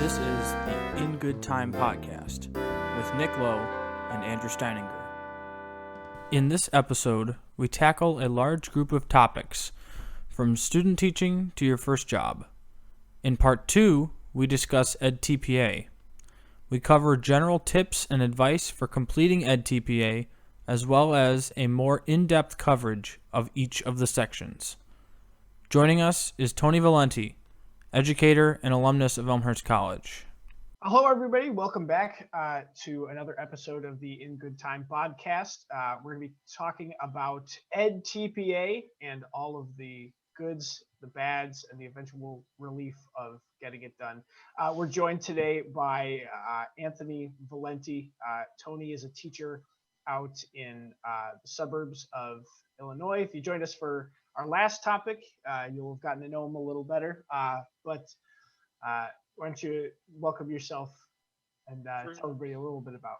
This is the In Good Time podcast with Nick Lowe and Andrew Steininger. In this episode, we tackle a large group of topics, from student teaching to your first job. In part 2, we discuss edTPA. We cover general tips and advice for completing edTPA, as well as a more in-depth coverage of each of the sections. Joining us is Tony Valenti, educator and alumnus of Elmhurst College. Hello, everybody. Welcome back to another episode of the In Good Time podcast. We're going to be talking about edTPA and all of the goods, the bads, and the eventual relief of getting it done. We're joined today by Anthony Valenti. Tony is a teacher out in the suburbs of Illinois. If you joined us for our last topic, you'll have gotten to know him a little better. But why don't you welcome yourself and tell everybody a little bit about.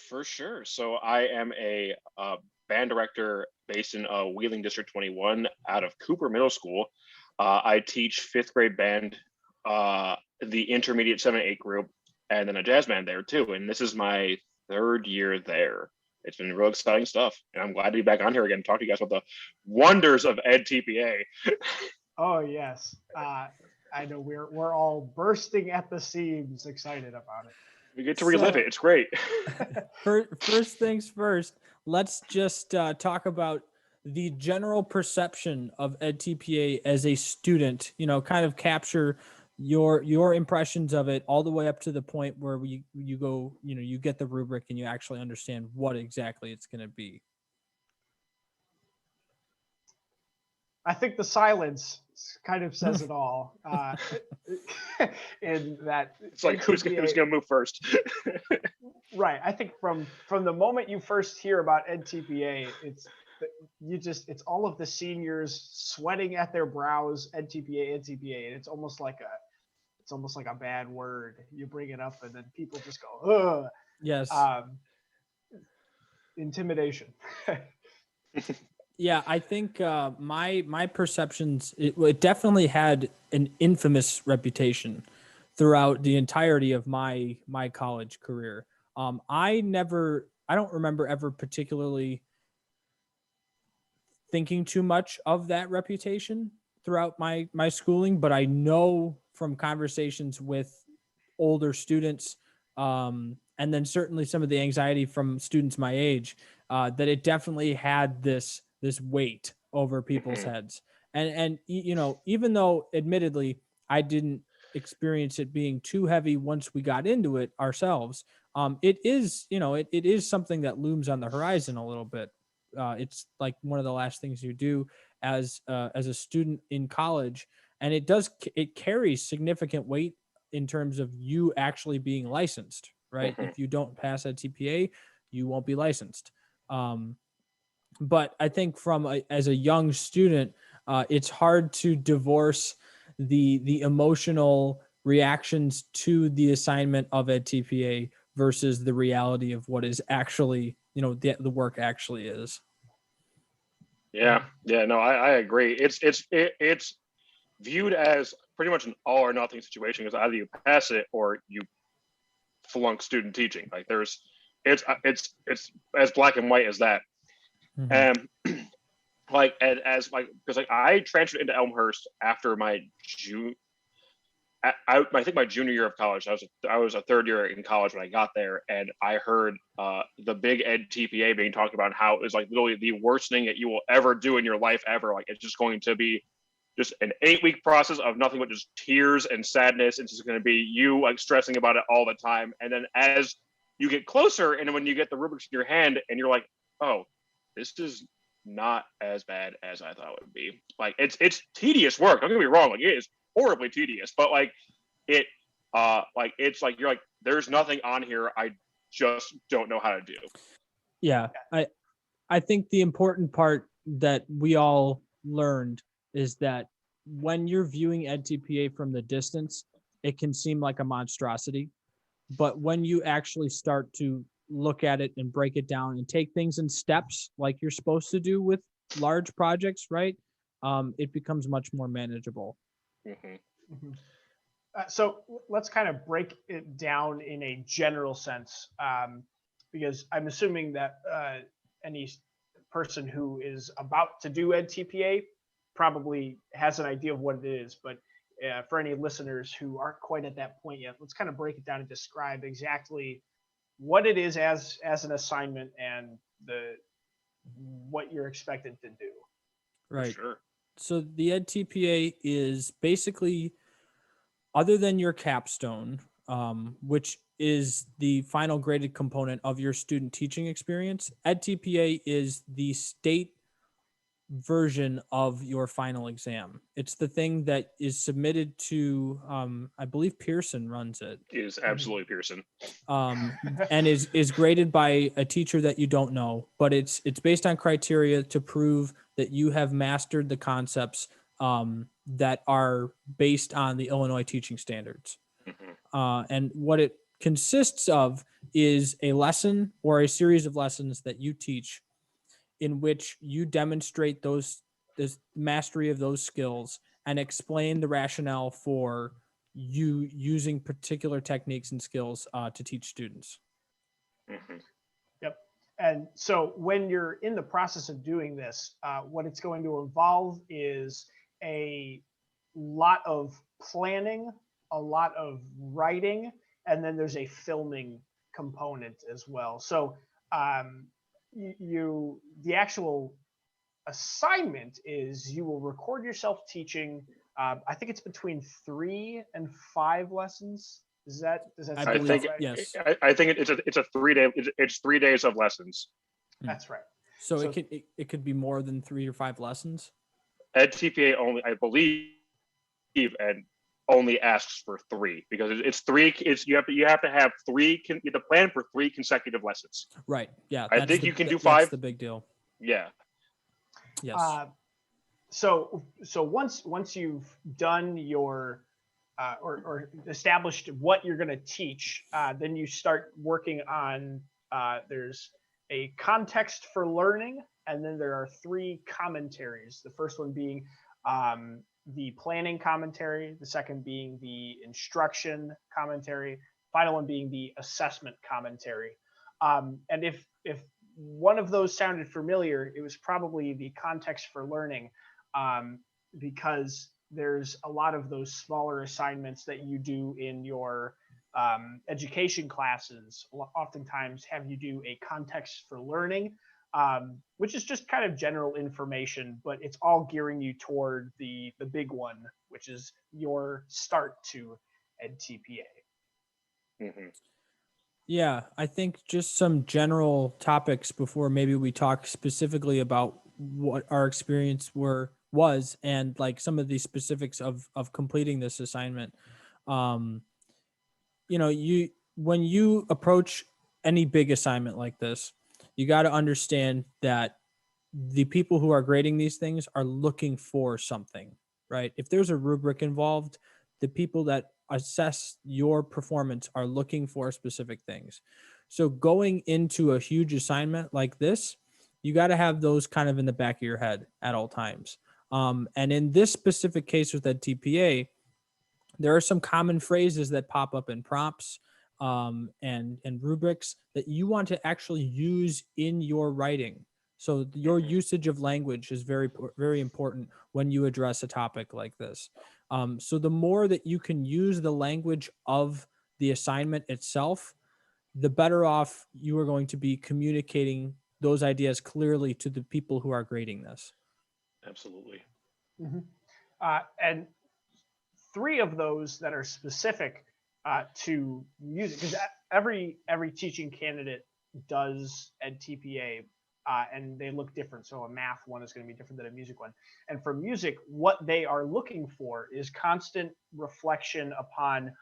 For sure. So I am a band director based in Wheeling District 21 out of Cooper Middle School. I teach fifth grade band, the intermediate 7 and 8 group, and then a jazz band there too. And this is my third year there. It's been real exciting stuff. And I'm glad to be back on here again and talk to you guys about the wonders of edTPA. Oh, yes. I know we're all bursting at the seams, excited about it. We get to relive it. It's great. First things first, let's just talk about the general perception of edTPA as a student, kind of capture your impressions of it all the way up to the point where you go, you get the rubric and you actually understand what exactly it's going to be. I think the silence kind of says it all. In that, it's like who's going to move first? Right. I think from the moment you first hear about edTPA, it's all of the seniors sweating at their brows. edTPA, and it's almost like a bad word. You bring it up and then people just go, ugh. Yes. Intimidation. Yeah, I think my perceptions, it definitely had an infamous reputation throughout the entirety of my college career. I don't remember ever particularly thinking too much of that reputation throughout my schooling, but I know from conversations with older students, and then certainly some of the anxiety from students my age, that it definitely had this weight over people's heads. And even though admittedly I didn't experience it being too heavy once we got into it ourselves, it is something that looms on the horizon a little bit. It's like one of the last things you do as a student in college, and it carries significant weight in terms of you actually being licensed, right? If you don't pass edTPA, you won't be licensed. But I think as a young student, it's hard to divorce the emotional reactions to the assignment of edTPA versus the reality of what is actually, the work actually is. Yeah. No, I agree. It's viewed as pretty much an all or nothing situation, because either you pass it or you flunk student teaching. Like it's as black and white as that. Mm-hmm. Because I transferred into Elmhurst after my my junior year of college. I was a third year in college when I got there, and I heard the big edTPA being talked about, how it was like literally the worst thing that you will ever do in your life ever. Like, it's just going to be just an 8-week process of nothing but just tears and sadness. It's just going to be you like stressing about it all the time. And then as you get closer, and when you get the rubrics in your hand, and you're like, oh, this is not as bad as I thought it would be. Like, it's tedious work. Don't get me wrong. Like, it is horribly tedious, but it's like, you're like, there's nothing on here I just don't know how to do. Yeah. I think the important part that we all learned is that when you're viewing edTPA from the distance, it can seem like a monstrosity. But when you actually start to look at it and break it down and take things in steps like you're supposed to do with large projects, right? It becomes much more manageable. Mm-hmm. Mm-hmm. So let's kind of break it down in a general sense, because I'm assuming that any person who is about to do edTPA probably has an idea of what it is. But for any listeners who aren't quite at that point yet, let's kind of break it down and describe exactly what it is as an assignment and what you're expected to do. Right. For sure. So the edTPA is basically, other than your capstone, which is the final graded component of your student teaching experience, edTPA is the state version of your final exam. It's the thing that is submitted to, I believe Pearson runs it, It is absolutely Pearson. and is graded by a teacher that you don't know, but it's based on criteria to prove that you have mastered the concepts that are based on the Illinois teaching standards. And what it consists of is a lesson or a series of lessons that you teach in which you demonstrate this mastery of those skills and explain the rationale for you using particular techniques and skills to teach students. Mhm. Yep. And so when you're in the process of doing this, what it's going to involve is a lot of planning, a lot of writing, and then there's a filming component as well. So the actual assignment is you will record yourself teaching. I think it's between 3 and 5 lessons. Does that I sound I about believe, think right? yes. I think it's a 3 day. It's 3 days of lessons. That's right. So So- it could be more than 3 or 5 lessons. edTPA only, I believe, and only asks for 3 because it's 3. It's you have to have 3. You have to plan for 3 consecutive lessons. Right. Yeah. I think you can do That's 5. the big deal. Yeah. Yes. So once you've done your or established what you're going to teach, then you start working on there's a context for learning, and then there are 3 commentaries. The first one being the planning commentary, the second being the instruction commentary, final one being the assessment commentary. And if one of those sounded familiar, it was probably the context for learning, because there's a lot of those smaller assignments that you do in your education classes. Oftentimes have you do a context for learning, which is just kind of general information, but it's all gearing you toward the big one, which is your start to edTPA. Hmm. Yeah, I think just some general topics before maybe we talk specifically about what our experience was and like some of the specifics of completing this assignment. Um, when you approach any big assignment like this, you got to understand that the people who are grading these things are looking for something, right? If there's a rubric involved, the people that assess your performance are looking for specific things. So going into a huge assignment like this, you got to have those kind of in the back of your head at all times. And in this specific case with that TPA, there are some common phrases that pop up in prompts and rubrics that you want to actually use in your writing. So your usage of language is very, very important when you address a topic like this. So the more that you can use the language of the assignment itself, the better off you are going to be communicating those ideas clearly to the people who are grading this. Absolutely. Mm-hmm. And 3 of those that are specific to music, because every teaching candidate does edTPA, and they look different. So a math one is going to be different than a music one. And for music, what they are looking for is constant reflection upon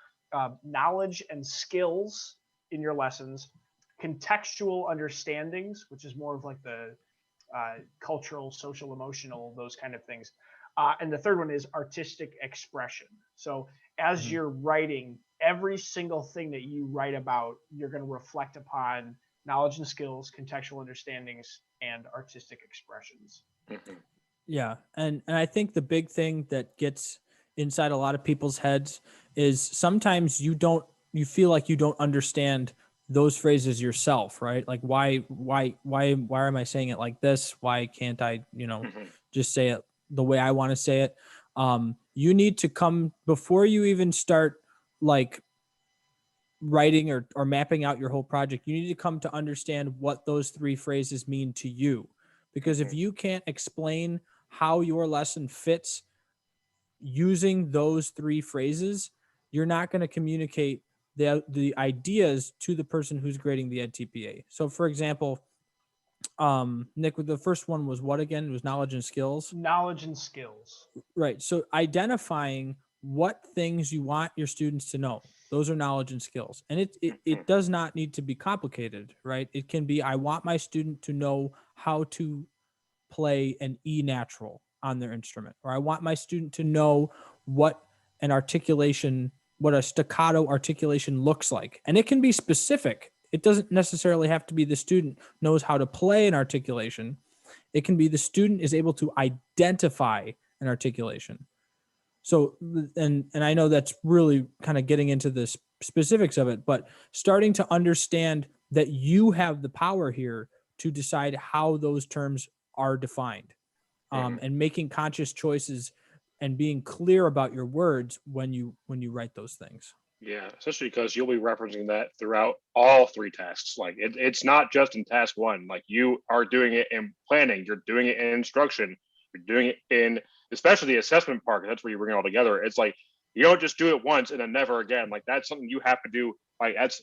knowledge and skills in your lessons, contextual understandings, which is more of like the cultural, social, emotional, those kind of things. And the third one is artistic expression. So as you're writing, every single thing that you write about, you're going to reflect upon knowledge and skills, contextual understandings, and artistic expressions. Hmm. Yeah, and I think the big thing that gets inside a lot of people's heads is sometimes you feel like you don't understand those phrases yourself, right? Like why am I saying it like this? Why can't I, just say it the way I want to say it? You need to come before you even start like writing or mapping out your whole project. You need to come to understand what those three phrases mean to you, because if you can't explain how your lesson fits using those three phrases, you're not going to communicate the ideas to the person who's grading the edTPA. So for example, Nick, the first one was what again? It was knowledge and skills. Knowledge and skills. Right. So identifying what things you want your students to know, those are knowledge and skills. And it does not need to be complicated, right? It can be, I want my student to know how to play an E natural on their instrument, or I want my student to know what a staccato articulation looks like. And it can be specific. It doesn't necessarily have to be the student knows how to play an articulation. It can be the student is able to identify an articulation. So, and I know that's really kind of getting into the specifics of it, but starting to understand that you have the power here to decide how those terms are defined, and making conscious choices and being clear about your words when you write those things. Yeah, especially because you'll be referencing that throughout all three tasks. Like it's not just in task one. Like you are doing it in planning, you're doing it in instruction, you're doing it in especially the assessment part. That's where you bring it all together. It's like you don't just do it once and then never again. Like that's something you have to do. Like that's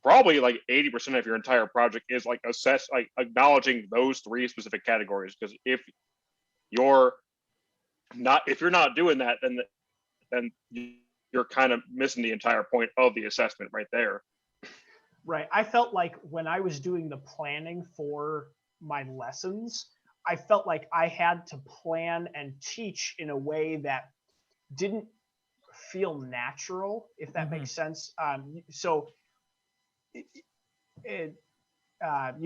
probably like 80% of your entire project is like acknowledging those three specific categories. Because if you're not doing that, then you're kind of missing the entire point of the assessment right there. Right. I felt like when I was doing the planning for my lessons, I felt like I had to plan and teach in a way that didn't feel natural, if that makes sense. So you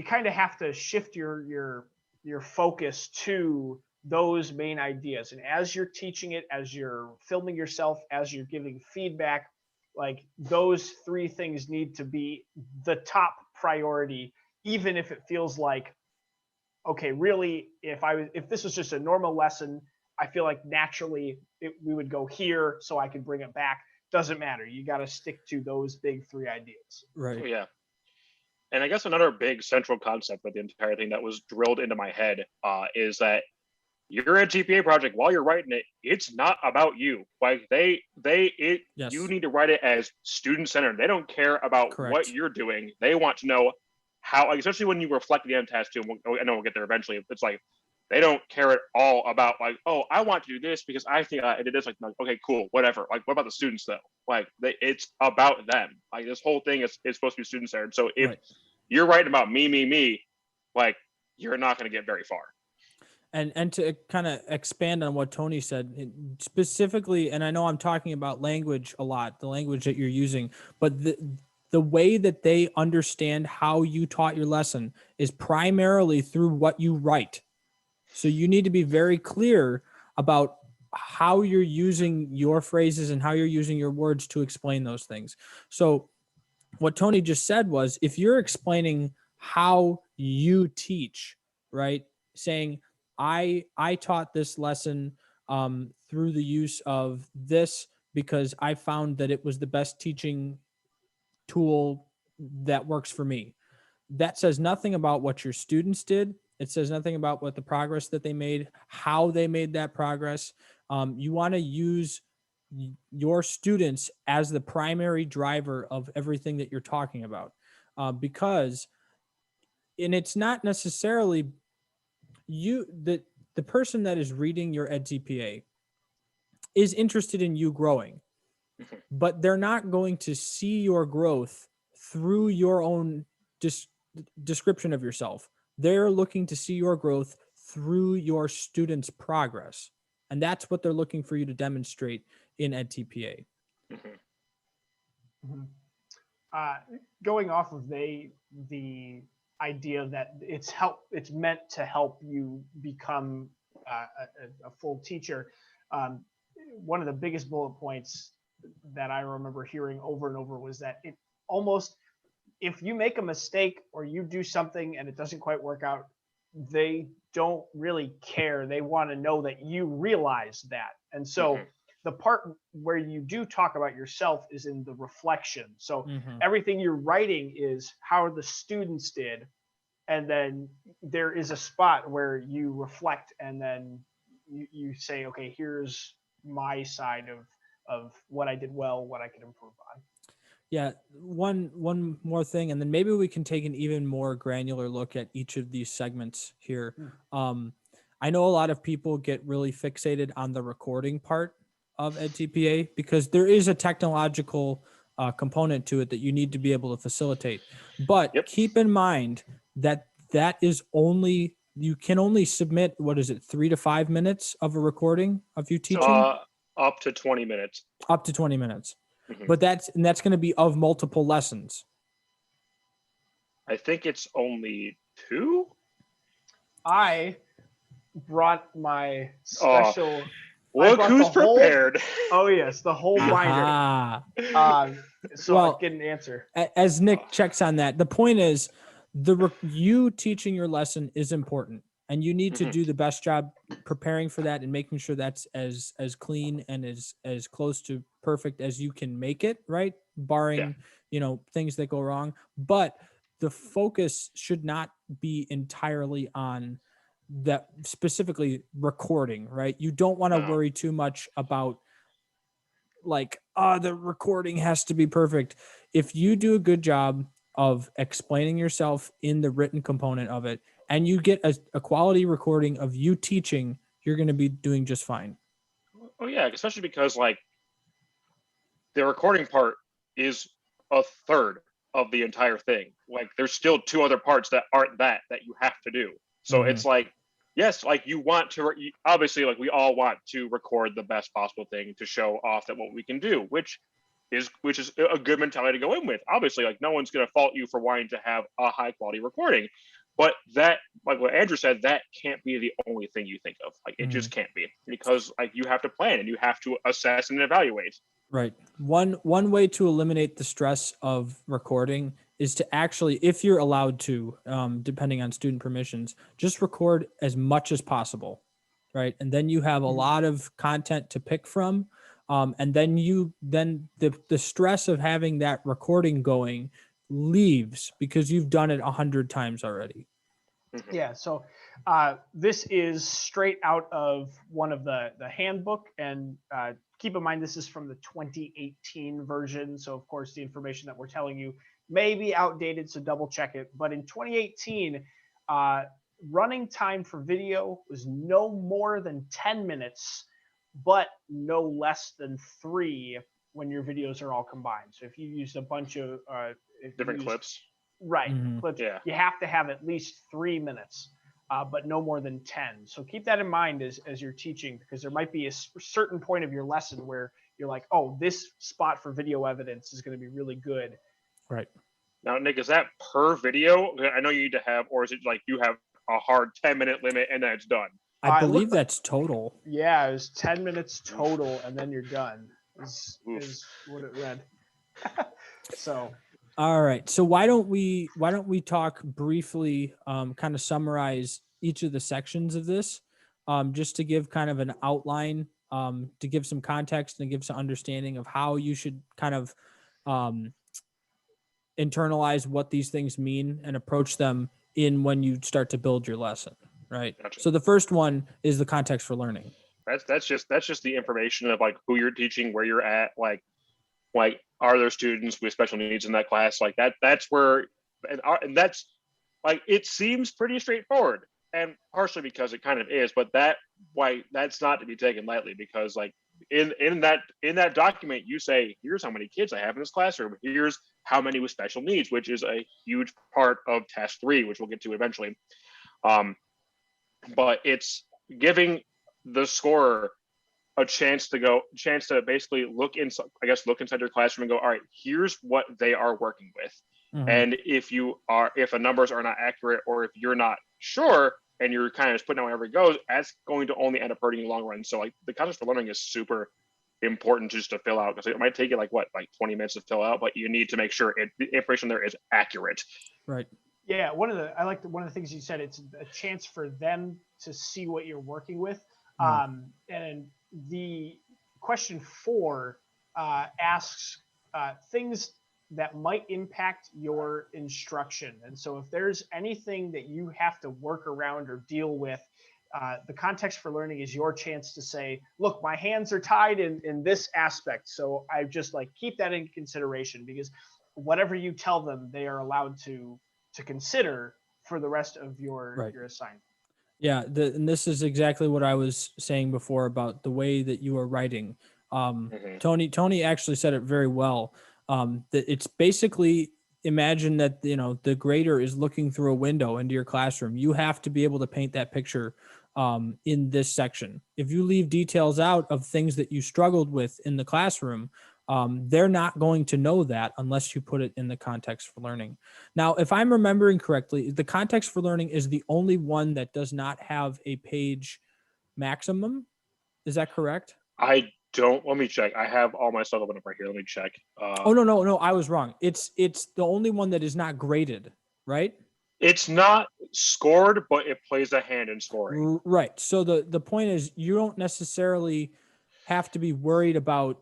kind of have to shift your focus to those main ideas. And as you're teaching it, as you're filming yourself, as you're giving feedback, like those three things need to be the top priority, even if it feels like, okay, really, if this was just a normal lesson, I feel like naturally we would go here so I could bring it back. Doesn't matter. You got to stick to those big three ideas. Right. Yeah. And I guess another big central concept of the entire thing that was drilled into my head is that your edTPA project, while you're writing it, it's not about you. Like yes. You need to write it as student centered. They don't care about Correct. what you're doing. They want to know how, like, especially when you reflect the end task too. I know we'll get there eventually. It's like they don't care at all about like, oh, I want to do this because I think I did this. Like, okay, cool, whatever. Like, what about the students though? Like, it's about them. Like, this whole thing is supposed to be student centered. So if you're writing about me, like, you're not going to get very far. And to kind of expand on what Tony said specifically, and I know I'm talking about language a lot, the language that you're using, but the way that they understand how you taught your lesson is primarily through what you write. So you need to be very clear about how you're using your phrases and how you're using your words to explain those things. So what Tony just said was, if you're explaining how you teach, right? Saying, I taught this lesson through the use of this because I found that it was the best teaching tool that works for me. That says nothing about what your students did. It says nothing about what the progress that they made, how they made that progress. You want to use your students as the primary driver of everything that you're talking about, because, and it's not necessarily the person that is reading your edTPA is interested in you growing, but they're not going to see your growth through your own description of yourself. They're looking to see your growth through your students' progress. And that's what they're looking for you to demonstrate in edTPA. Going off of the idea that it's meant to help you become a full teacher. one of the biggest bullet points that I remember hearing over and over was that it almost, if you make a mistake or you do something and it doesn't quite work out, they don't really care. They want to know that you realize that. And so the part where you do talk about yourself is in the reflection. So everything you're writing is how the students did. And then there is a spot where you reflect and then you say, okay, here's my side of what I did well, what I could improve on. Yeah, one more thing, and then maybe we can take an even more granular look at each of these segments here. I know a lot of people get really fixated on the recording part of edTPA because there is a technological component to it that you need to be able to facilitate. But keep in mind that is only, you can only submit, what is it, 3 to 5 minutes of a recording of you teaching? Up to 20 minutes. Up to 20 minutes. But that's going to be of multiple lessons. I think it's only 2. I brought my special. Look who's prepared. Yes, the whole binder. So I get an answer. As Nick checks on that, the point is, you teaching your lesson is important, and you need to do the best job preparing for that and making sure that's as clean and as close to perfect as you can make it, right? Barring, things that go wrong. But the focus should not be entirely on that, specifically recording, right? You don't want to worry too much about the recording has to be perfect. If you do a good job of explaining yourself in the written component of it, and you get a quality recording of you teaching, you're going to be doing just fine. Oh yeah, especially because the recording part is a third of the entire thing. There's still 2 other parts that aren't that you have to do. So it's yes, you want to, obviously, we all want to record the best possible thing to show off that what we can do, which is a good mentality to go in with. Obviously, no one's going to fault you for wanting to have a high quality recording, but that, what Andrew said, that can't be the only thing you think of. It just can't be, because you have to plan and you have to assess and evaluate. Right. One way to eliminate the stress of recording is to actually, if you're allowed to, depending on student permissions, just record as much as possible, right? And then you have a lot of content to pick from. And then the stress of having that recording going leaves because you've done it 100 times already. Yeah. So this is straight out of one of the handbook, and keep in mind, this is from the 2018 version. So of course the information that we're telling you may be outdated, so double check it. But in 2018, running time for video was no more than 10 minutes, but no less than 3 when your videos are all combined. So if you use a bunch of different clips, right, clips, you have to have at least 3 minutes, but no more than 10. So keep that in mind as you're teaching, because there might be a certain point of your lesson where you're like, oh, this spot for video evidence is going to be really good. Right. Now, Nick, is that per video? I know you need to have, or is it you have a hard 10-minute limit and then it's done? I believe that's total. Yeah, it was 10 minutes total, and then you're done. Is what it read. So. All right. So why don't we talk briefly, kind of summarize each of the sections of this, just to give kind of an outline, to give some context and give some understanding of how you should kind of internalize what these things mean and approach them in when you start to build your lesson. Right. Gotcha. So the first one is the context for learning. That's just the information of who you're teaching, where you're at, are there students with special needs in that class? That's where, and that's it seems pretty straightforward, and partially because it kind of is, but that's not to be taken lightly, because in that document, you say, here's how many kids I have in this classroom. Here's how many with special needs, which is a huge part of task 3, which we'll get to eventually. But it's giving the scorer a chance to basically look inside your classroom and go, all right, here's what they are working with. And if the numbers are not accurate, or if you're not sure and you're kind of just putting out wherever it goes, that's going to only end up hurting you in the long run. So the context for learning is super, important just to fill out, because it might take you like 20 minutes to fill out, but you need to make sure the information there is accurate. Right. Yeah, one of the things you said, it's a chance for them to see what you're working with. And the question 4 asks things that might impact your instruction. And so if there's anything that you have to work around or deal with, the context for learning is your chance to say, look, my hands are tied in this aspect. So I just keep that in consideration, because whatever you tell them, they are allowed to consider for the rest of your assignment. Yeah. And this is exactly what I was saying before about the way that you are writing. Tony actually said it very well. That it's basically, imagine that, the grader is looking through a window into your classroom. You have to be able to paint that picture in this section. If you leave details out of things that you struggled with in the classroom, they're not going to know that unless you put it in the context for learning. Now, if I'm remembering correctly, the context for learning is the only one that does not have a page maximum. Is that correct? Let me check. I have all my stuff open up right here. Let me check. No, I was wrong. It's the only one that is not graded, right? It's not scored, but it plays a hand in scoring. Right. So the point is, you don't necessarily have to be worried about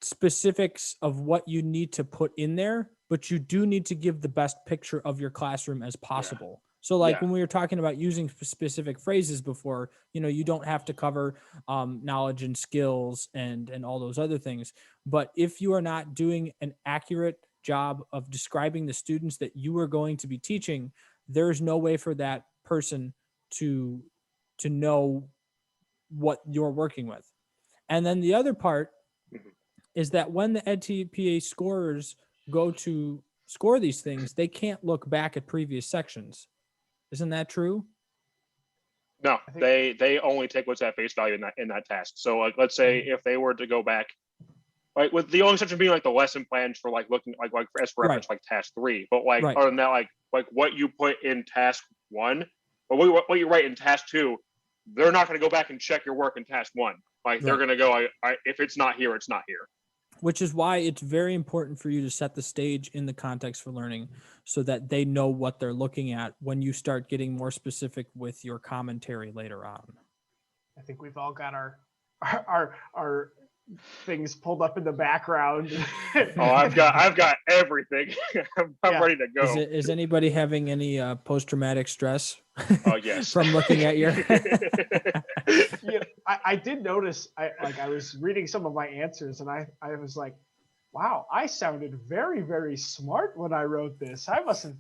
specifics of what you need to put in there, but you do need to give the best picture of your classroom as possible. So when we were talking about using specific phrases before, you don't have to cover knowledge and skills and all those other things. But if you are not doing an accurate job of describing the students that you are going to be teaching, there's no way for that person to know what you're working with. And then the other part is that when the edTPA scorers go to score these things, they can't look back at previous sections. Isn't that true? No, they only take what's at face value in that task. So let's say if they were to go back, with the only exception being the lesson plans for looking for as for reference task 3, but other than that, what you put in task 1 or what you write in task 2, they're not going to go back and check your work in task 1. They're going to go, if it's not here, it's not here. Which is why it's very important for you to set the stage in the context for learning so that they know what they're looking at when you start getting more specific with your commentary later on. I think we've all got our things pulled up in the background. I've got everything. I'm ready to go. Is anybody having any post-traumatic stress? Oh, yes. From looking at your I did notice I was reading some of my answers and I was like, wow, I sounded very, very smart when I wrote this. I mustn't.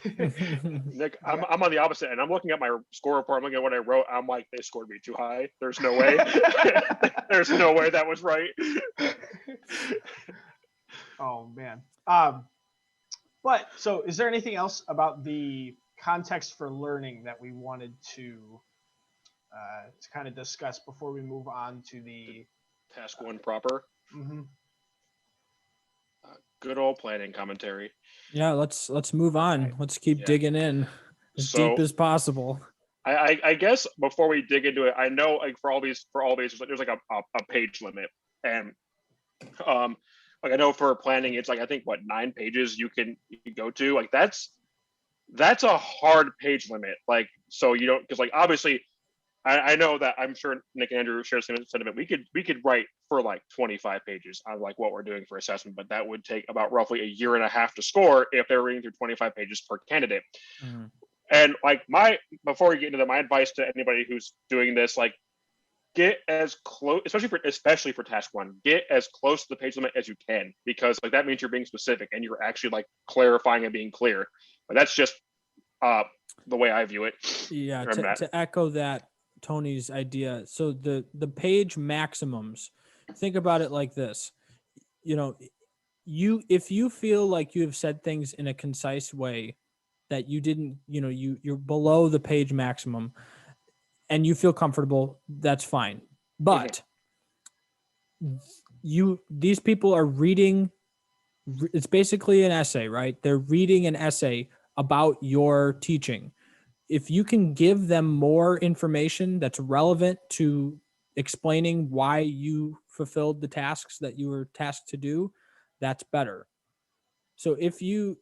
Nick, I'm on the opposite, and I'm looking at my score report. I'm looking at what I wrote. I'm like, they scored me too high. There's no way. There's no way that was right. Oh man. But so, is there anything else about the context for learning that we wanted to kind of discuss before we move on to the task 1 proper? Mm-hmm. Good old planning commentary. Yeah, let's move on. Let's keep digging in as deep as possible. I guess before we dig into it, I know for all these there's a page limit, and I know for planning it's I think 9 pages you can go to. That's a hard page limit. So you don't, because obviously I know that I'm sure Nick and Andrew share the same sentiment. We could write for 25 pages on what we're doing for assessment, but that would take about roughly a year and a half to score if they're reading through 25 pages per candidate. Mm-hmm. And before we get into that, my advice to anybody who's doing this, get as close, especially for task 1, get as close to the page limit as you can, because that means you're being specific and you're actually clarifying and being clear. But that's just the way I view it. Yeah, to echo that, Tony's idea. So the page maximums, think about it like this. If you feel like you have said things in a concise way that you didn't, you're below the page maximum and you feel comfortable, that's fine. But these people are reading, it's basically an essay, right? They're reading an essay about your teaching. If you can give them more information that's relevant to explaining why you fulfilled the tasks that you were tasked to do, that's better. So if you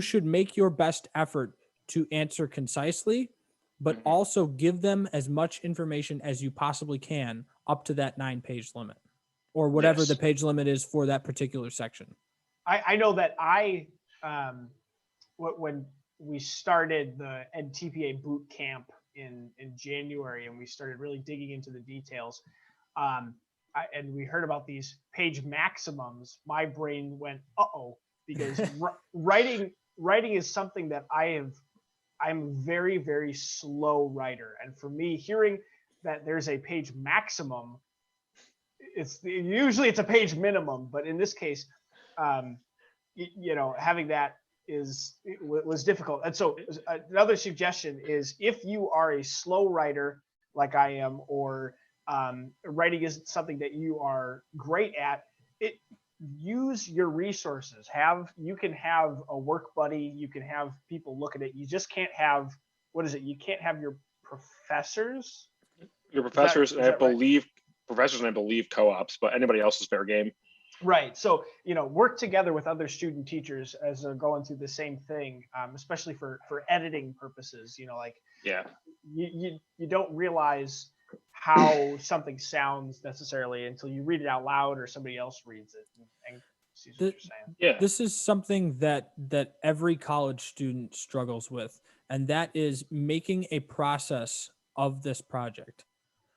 should make your best effort to answer concisely, but also give them as much information as you possibly can up to that 9-page limit or whatever Yes. the page limit is for that particular section. I know that when we started the edTPA boot camp in January and we started really digging into the details, and we heard about these page maximums, my brain went, uh-oh, because writing is something that I'm a very, very slow writer. And for me, hearing that there's a page maximum, usually it's a page minimum, but in this case, having that was difficult. And so another suggestion is, if you are a slow writer like I am, or writing isn't something that you are great at, use your resources. You can have a work buddy, you can have people look at it. You just can't have, you can't have your professors. Your professors, is that believe professors and I believe co-ops, but anybody else is fair game. Right. So, work together with other student teachers as they're going through the same thing, especially for editing purposes. Yeah. You don't realize how something sounds necessarily until you read it out loud or somebody else reads it and sees what you're saying. Yeah. This is something that every college student struggles with, and that is making a process of this project.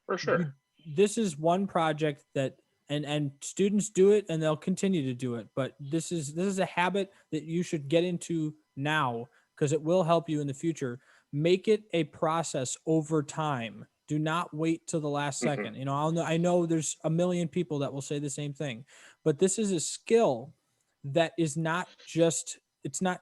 For sure. This is one project that and students do it and they'll continue to do it, but this is a habit that you should get into now, because it will help you in the future. Make it a process over time. Do not wait till the last second. I know there's a million people that will say the same thing, but this is a skill that is not just, it's not,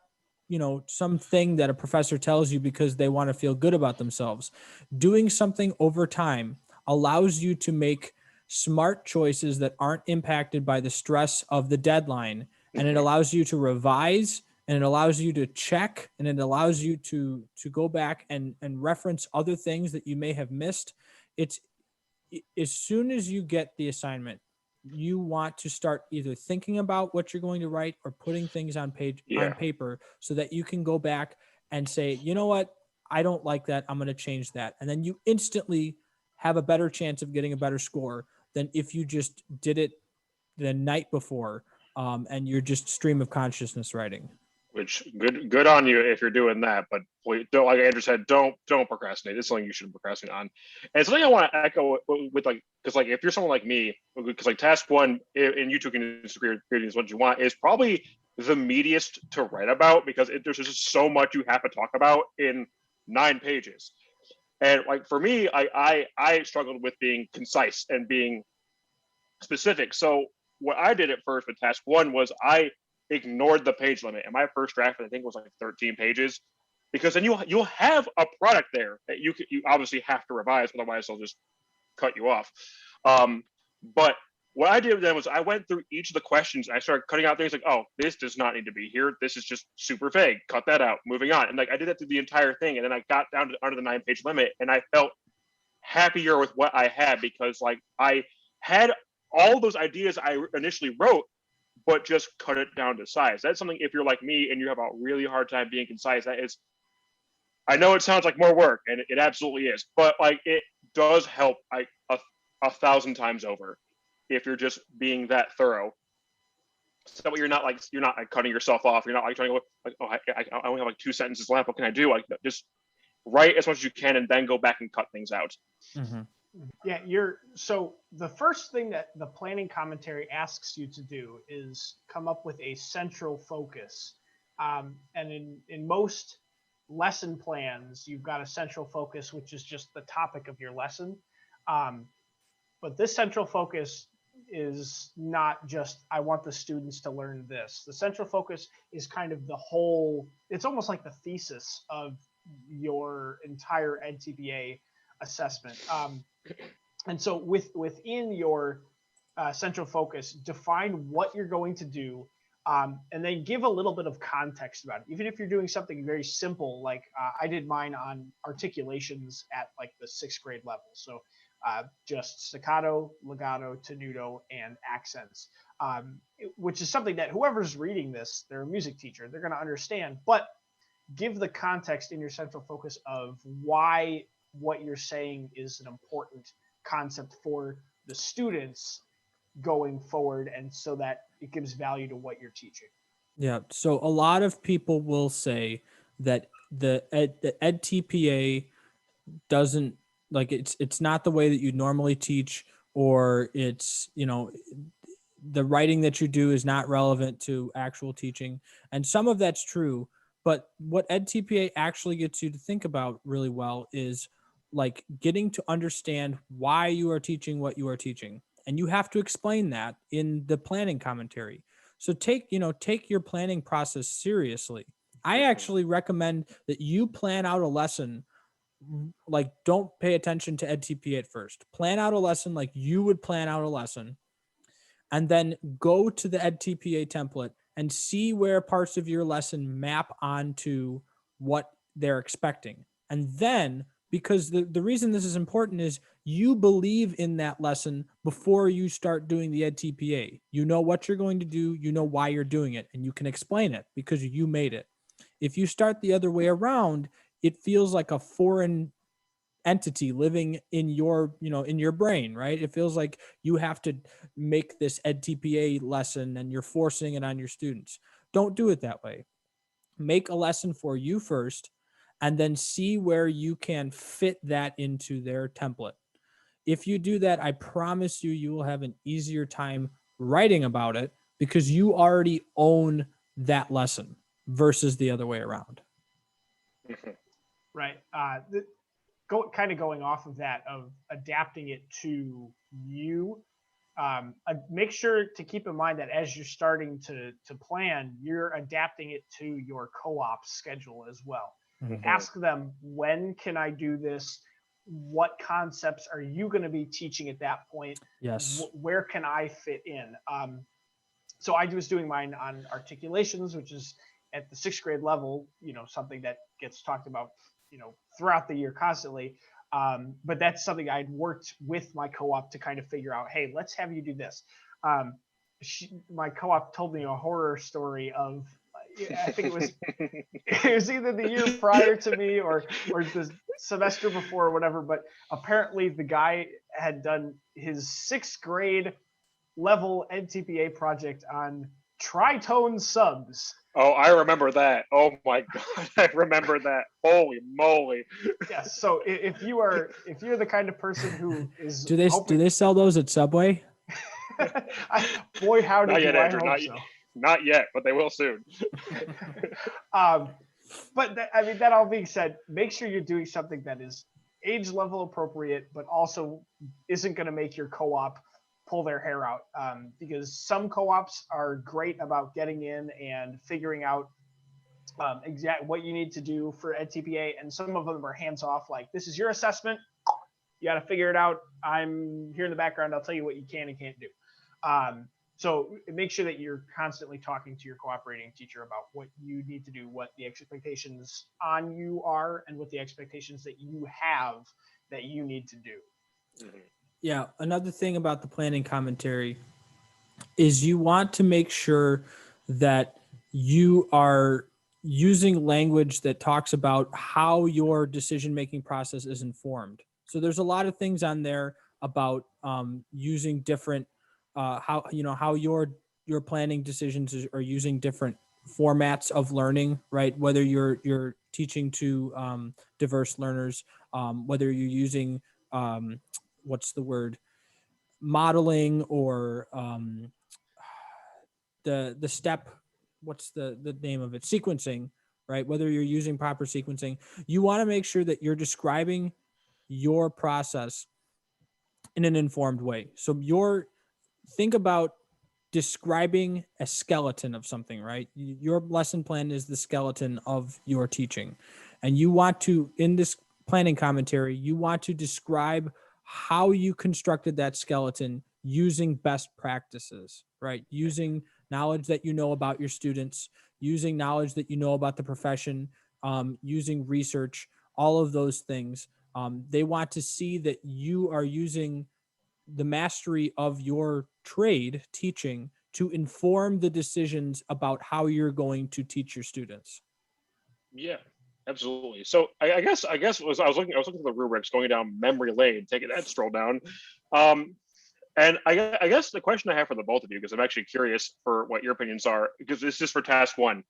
something that a professor tells you because they want to feel good about themselves. Doing something over time allows you to make smart choices that aren't impacted by the stress of the deadline. And it allows you to revise, and it allows you to check, and it allows you to go back and reference other things that you may have missed. It's as soon as you get the assignment, you want to start either thinking about what you're going to write or putting things on paper, so that you can go back and say, you know what, I don't like that, I'm going to change that. And then you instantly have a better chance of getting a better score than if you just did it the night before, and you're just stream of consciousness writing. Which good on you if you're doing that, but please don't, like Andrew said, don't procrastinate. It's something you shouldn't procrastinate on. And something I want to echo with because if you're someone like me, because task one, and you two can disagree as much as you want, is probably the meatiest to write about, because there's just so much you have to talk about in 9 pages. And for me, I struggled with being concise and being specific. So what I did at first with task one was I ignored the page limit, and my first draft I think was 13 pages, because then you'll have a product there that you obviously have to revise, otherwise they'll just cut you off. But what I did then was I went through each of the questions and I started cutting out things like, oh, this does not need to be here, this is just super vague, cut that out, moving on. And I did that through the entire thing, and then I got down to under the 9-page limit, and I felt happier with what I had, because I had all those ideas I initially wrote, but just cut it down to size. That's something, if you're like me and you have a really hard time being concise, that is, I know it sounds like more work, and it absolutely is, but it does help 1,000 times over if you're just being that thorough. So you're not cutting yourself off. You're not trying to go, I only have 2 sentences left. What can I do? Just write as much as you can and then go back and cut things out. Mm-hmm. Yeah, so the first thing that the planning commentary asks you to do is come up with a central focus. And in most lesson plans, you've got a central focus, which is just the topic of your lesson. But this central focus is not just, I want the students to learn this. The central focus is kind of the whole, it's almost like the thesis of your entire edTPA assessment. And so within your central focus, define what you're going to do, and then give a little bit of context about it. Even if you're doing something very simple, like I did mine on articulations at the 6th grade level. So just staccato, legato, tenuto, and accents, which is something that whoever's reading this, they're a music teacher, they're going to understand. But give the context in your central focus of why what you're saying is an important concept for the students going forward, and so that it gives value to what you're teaching. Yeah. So a lot of people will say that the edTPA doesn't, like, it's not the way that you normally teach, or it's, the writing that you do is not relevant to actual teaching. And some of that's true, but what edTPA actually gets you to think about really well is like getting to understand why you are teaching what you are teaching. And you have to explain that in the planning commentary. So take your planning process seriously. I actually recommend that you plan out a lesson. Like, don't pay attention to edTPA at first. Plan out a lesson like you would plan out a lesson, and then go to the edTPA template and see where parts of your lesson map onto what they're expecting. And then, because the reason this is important is you believe in that lesson before you start doing the edTPA. You know what you're going to do, you know why you're doing it, and you can explain it because you made it. If you start the other way around, it feels like a foreign entity living in your brain, right? It feels like you have to make this edTPA lesson and you're forcing it on your students. Don't do it that way. Make a lesson for you first, and then see where you can fit that into their template. If you do that, I promise you will have an easier time writing about it because you already own that lesson versus the other way around. Right. Going off of that, of adapting it to you. Make sure to keep in mind that as you're starting to plan, you're adapting it to your co-op schedule as well. Mm-hmm. Ask them, when can I do this? What concepts are you going to be teaching at that point? Yes. Where can I fit in? So I was doing mine on articulations, which is at the 6th grade level, something that gets talked about, throughout the year constantly. But that's something I'd worked with my co-op to kind of figure out, hey, let's have you do this. My co-op told me a horror story of, I think it was either the year prior to me or the semester before or whatever, but apparently the guy had done his 6th grade level edTPA project on tritone subs. Oh, I remember that. Oh my God, I remember that. Holy moly! Yes. So if you're the kind of person who is do they sell those at Subway? Boy, howdy, not yet, do Andrew, I hope so. Not yet, but they will soon. But that all being said, make sure you're doing something that is age level appropriate, but also isn't going to make your co-op pull their hair out, because some co-ops are great about getting in and figuring out exactly what you need to do for edTPA, and some of them are hands-off, like, this is your assessment, you got to figure it out, I'm here in the background, I'll tell you what you can and can't do. So make sure that you're constantly talking to your cooperating teacher about what you need to do, what the expectations on you are, and what the expectations that you have that you need to do. Mm-hmm. Yeah, another thing about the planning commentary is you want to make sure that you are using language that talks about how your decision-making process is informed. So there's a lot of things on there about using different, how your planning decisions are using different formats of learning, right? Whether you're teaching to diverse learners, whether you're using what's the word, modeling, or the step, what's the name of it, sequencing, right? Whether you're using proper sequencing, you want to make sure that you're describing your process in an informed way. So think about describing a skeleton of something, right? Your lesson plan is the skeleton of your teaching, and you want to, in this planning commentary, you want to describe how you constructed that skeleton using best practices, right? Using knowledge that you know about your students, using knowledge that you know about the profession, using research, all of those things. They want to see that you are using the mastery of your trade teaching to inform the decisions about how you're going to teach your students. Yeah, absolutely. So I guess I was looking at the rubrics, going down memory lane, taking that stroll down. And I guess the question I have for the both of you, because I'm actually curious for what your opinions are, because this is for task one.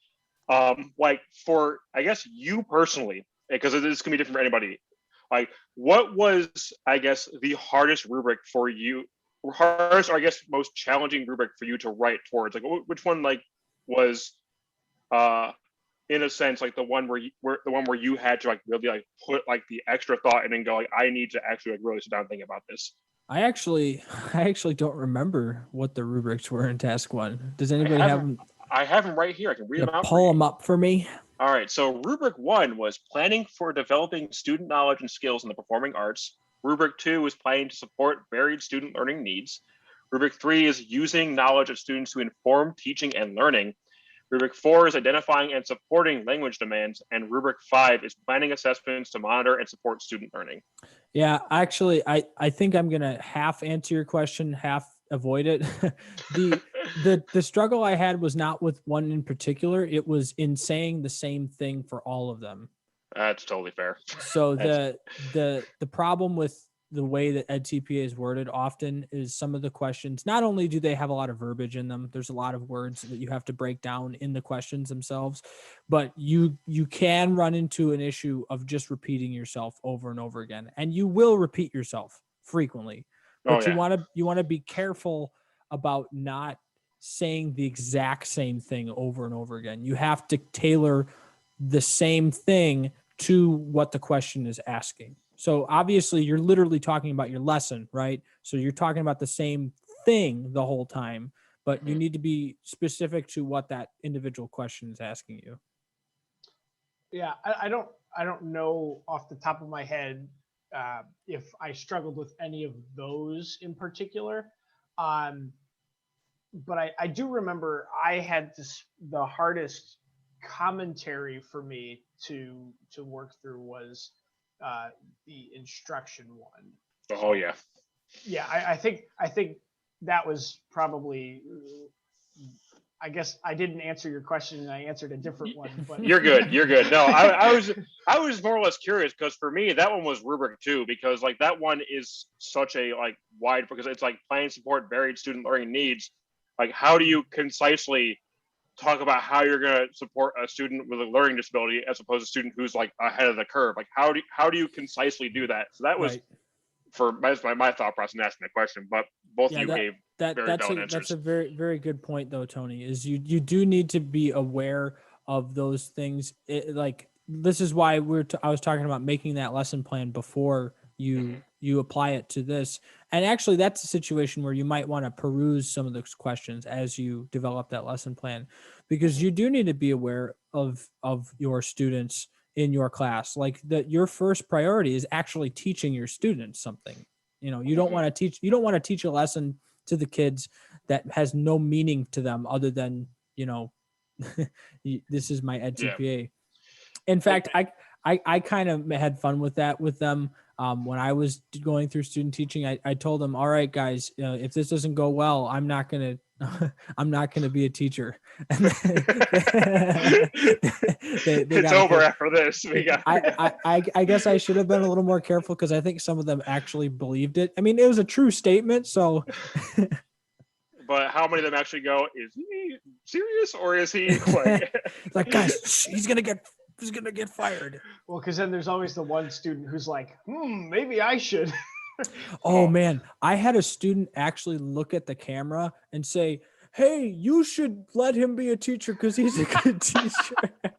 Like for, I guess, you personally, because this can be different for anybody. Like, what was, I guess, the hardest rubric for you, or hardest, or I guess, most challenging rubric for you to write towards? Like, which one, like, was, in a sense, like the one where you had to like really like put like the extra thought in and go like, I need to actually like really sit down and think about this. I actually don't remember what the rubrics were in task one. Does anybody have them? I have them right here. I can read them out. Pull them up for me. All right. So rubric 1 was planning for developing student knowledge and skills in the performing arts. Rubric 2 was planning to support varied student learning needs. Rubric 3 is using knowledge of students to inform teaching and learning. Rubric 4 is identifying and supporting language demands. And rubric 5 is planning assessments to monitor and support student learning. Yeah, actually, I think I'm going to half answer your question, half avoid it. The struggle I had was not with one in particular. It was in saying the same thing for all of them. That's totally fair. So the problem with the way that edTPA is worded often is some of the questions, not only do they have a lot of verbiage in them, there's a lot of words that you have to break down in the questions themselves, but you can run into an issue of just repeating yourself over and over again. And you will repeat yourself frequently, but you want to be careful about not saying the exact same thing over and over again. You have to tailor the same thing to what the question is asking. So obviously you're literally talking about your lesson, right? So you're talking about the same thing the whole time, but you need to be specific to what that individual question is asking you. Yeah, I don't know off the top of my head if I struggled with any of those in particular. But I do remember I had the hardest commentary for me to work through was the instruction one. Oh yeah. Yeah, I think that was probably. I guess I didn't answer your question and I answered a different one. But You're good. No, I was more or less curious because for me that one was rubric 2 because like that one is such a like wide because it's like planning support varied student learning needs. Like how do you concisely talk about how you're going to support a student with a learning disability as opposed to a student who's like ahead of the curve? Like how do you concisely do that? So that was right. For my thought process in asking the question, but both of you gave that's a very, very good point though, Tony, is you do need to be aware of those things. Like this is why I was talking about making that lesson plan before you apply it to this. And actually that's a situation where you might want to peruse some of those questions as you develop that lesson plan, because you do need to be aware of your students in your class. Like that your first priority is actually teaching your students something. You don't want to teach a lesson to the kids that has no meaning to them other than, this is my edTPA. Yeah. In fact, I kind of had fun with that with them. When I was going through student teaching, I told them, all right, guys, if this doesn't go well, I'm not going to be a teacher. It's over after this. I guess I should have been a little more careful because I think some of them actually believed it. I mean, it was a true statement. So, but how many of them actually go, is he serious or is he like, guys, he's going to get fired. Well, because then there's always the one student who's like, maybe I should. Oh man, I had a student actually look at the camera and say, hey, you should let him be a teacher because he's a good teacher.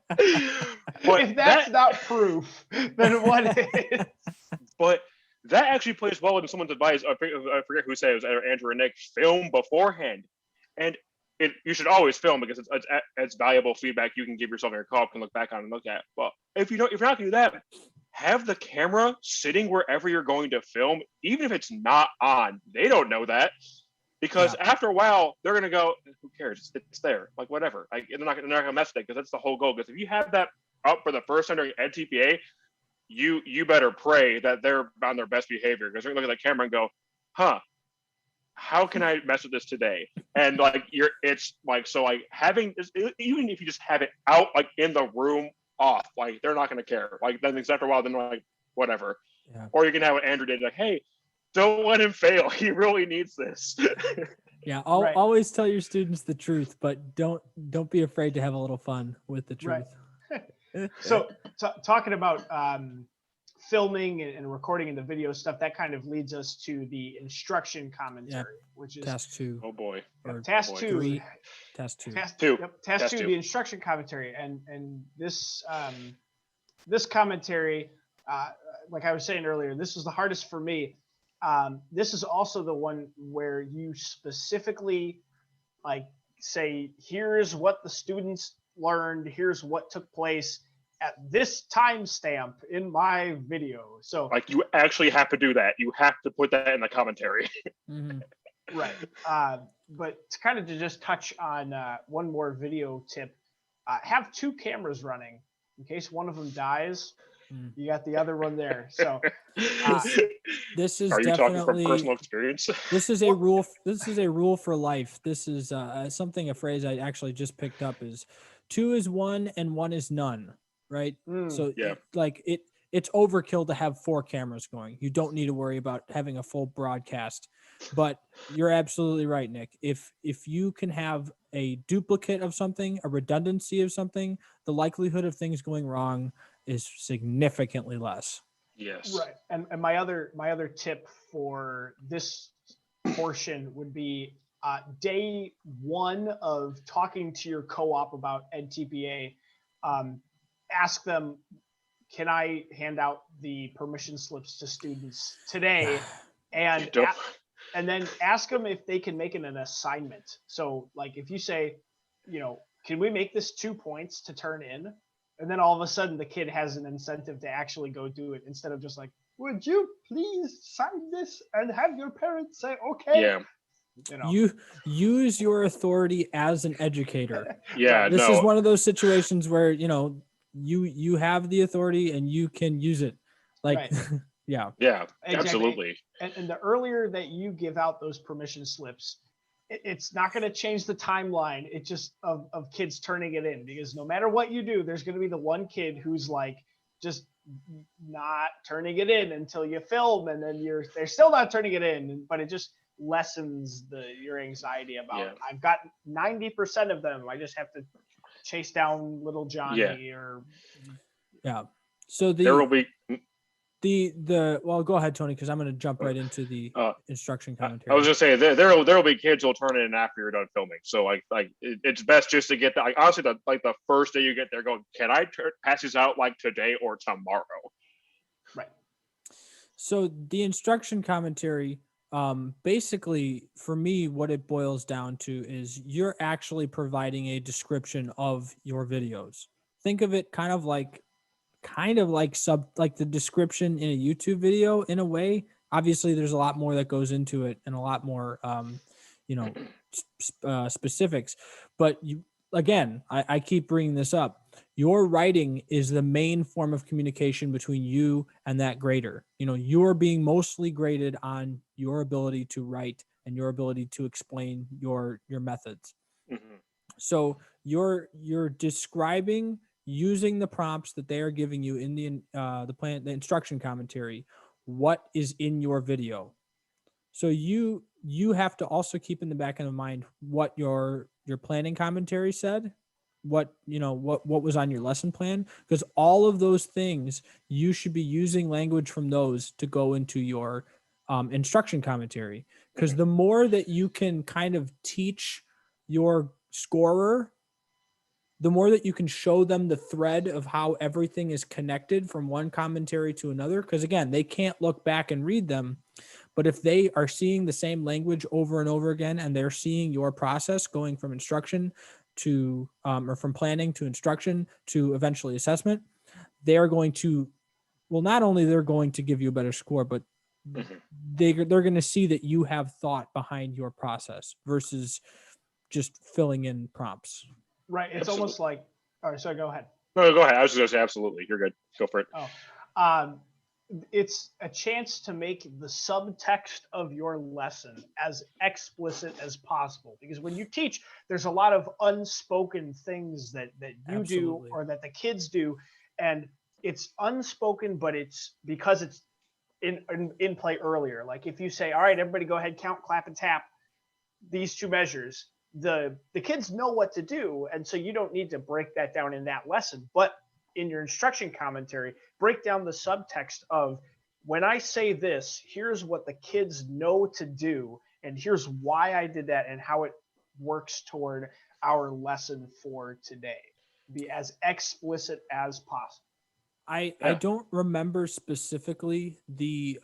But if that's not proof, then what is? But that actually plays well into someone's advice. I forget who said it, was either Andrew or Nick, film beforehand. And you should always film because it's valuable feedback you can give yourself in your co-op, can look back on and look at. But if you're not going to do that, have the camera sitting wherever you're going to film, even if it's not on. They don't know that because after a while they're going to go, who cares? It's there, like whatever. Like they're not going to mess with it because that's the whole goal. Because if you have that up for the first time during edTPA, you better pray that they're on their best behavior, because they're gonna look at the camera and go, huh, how can I mess with this today? And like it's like, so like having this, even if you just have it out like in the room off, like they're not gonna care. Like then after a while, then like whatever. Yeah. Or you can have what Andrew did, like, hey, don't let him fail. He really needs this. Yeah, Right. always tell your students the truth, but don't be afraid to have a little fun with the truth. Right. So talking about filming and recording and the video stuff, that kind of leads us to the instruction commentary, which is task 2. Oh boy. task boy. 2. Task 2. Task Two. Yep, task Task 2, two. the instruction commentary, and this this commentary, like I was saying earlier, this was the hardest for me. This is also the one where you specifically like say, here's what the students learned, here's what took place at this timestamp in my video. So Like you actually have to do that. You have to put that in the commentary. Mm-hmm. right. But to kind of to just touch on one more video tip, have 2 cameras running in case one of them dies. You got the other one there. So This is Are you talking from definitely personal experience? This is a rule. This is a rule for life. This is something, a phrase I actually just picked up is 2 is 1 and 1 is none. Right. So Yeah. it's overkill to have 4 cameras going. You don't need to worry about having a full broadcast. But you're absolutely right, Nick. If you can have a duplicate of something, a redundancy of something, the likelihood of things going wrong is significantly less. Yes. right. And my other tip for this portion would be day 1 of talking to your co-op about edTPA. Ask them, can I hand out the permission slips to students today? And and then ask them if they can make it an assignment. So like if you say, can we make this 2 points to turn in? And then all of a sudden the kid has an incentive to actually go do it instead of just like, would you please sign this and have your parents say, okay? Yeah. You use your authority as an educator. Yeah. This is one of those situations where, you have the authority and you can use it. Like, Right. Yeah. Yeah, Exactly. absolutely. And the earlier that you give out those permission slips, it's not going to change the timeline. It's just of kids turning it in, because no matter what you do, there's going to be the one kid who's like just not turning it in until you film, and then they're still not turning it in, but it just lessens your anxiety about I've got 90% of them. I just have to chase down little Johnny or So there will be well, go ahead, Tony, because I'm going to jump right into the instruction commentary. I was just saying there will be kids who'll turn it in after you're done filming. So like it's best just to get that. Like honestly, the first day you get there, go, can I pass these out like today or tomorrow? Right. So the instruction commentary, basically for me, what it boils down to is you're actually providing a description of your videos. Think of it kind of like the description in a YouTube video in a way. Obviously there's a lot more that goes into it and a lot more, specifics, but I keep bringing this up. Your writing is the main form of communication between you and that grader. You're being mostly graded on your ability to write and your ability to explain your methods. Mm-hmm. So you're describing, using the prompts that they are giving you in the instruction commentary, what is in your video. So you have to also keep in the back of mind what your planning commentary said, what was on your lesson plan, because all of those things you should be using language from those to go into your instruction commentary. Because the more that you can kind of teach your scorer, the more that you can show them the thread of how everything is connected from one commentary to another. Because again, they can't look back and read them, but if they are seeing the same language over and over again, and they're seeing your process going from instruction to, or from planning to instruction to eventually assessment, they are going to, well, not only they're going to give you a better score, but they're going to see that you have thought behind your process versus just filling in prompts. Right. It's almost like, all right, so go ahead. No, go ahead. I was just going to say, absolutely. You're good. Go for it. Oh, It's a chance to make the subtext of your lesson as explicit as possible, because when you teach, there's a lot of unspoken things that you do or that the kids do, and it's unspoken, but it's because it's in play earlier. Like if you say, all right, everybody go ahead, count, clap, and tap these two measures, the kids know what to do, and so you don't need to break that down in that lesson. But in your instruction commentary, break down the subtext of, when I say this, here's what the kids know to do, and here's why I did that, and how it works toward our lesson for today. Be as explicit as possible. I don't remember specifically the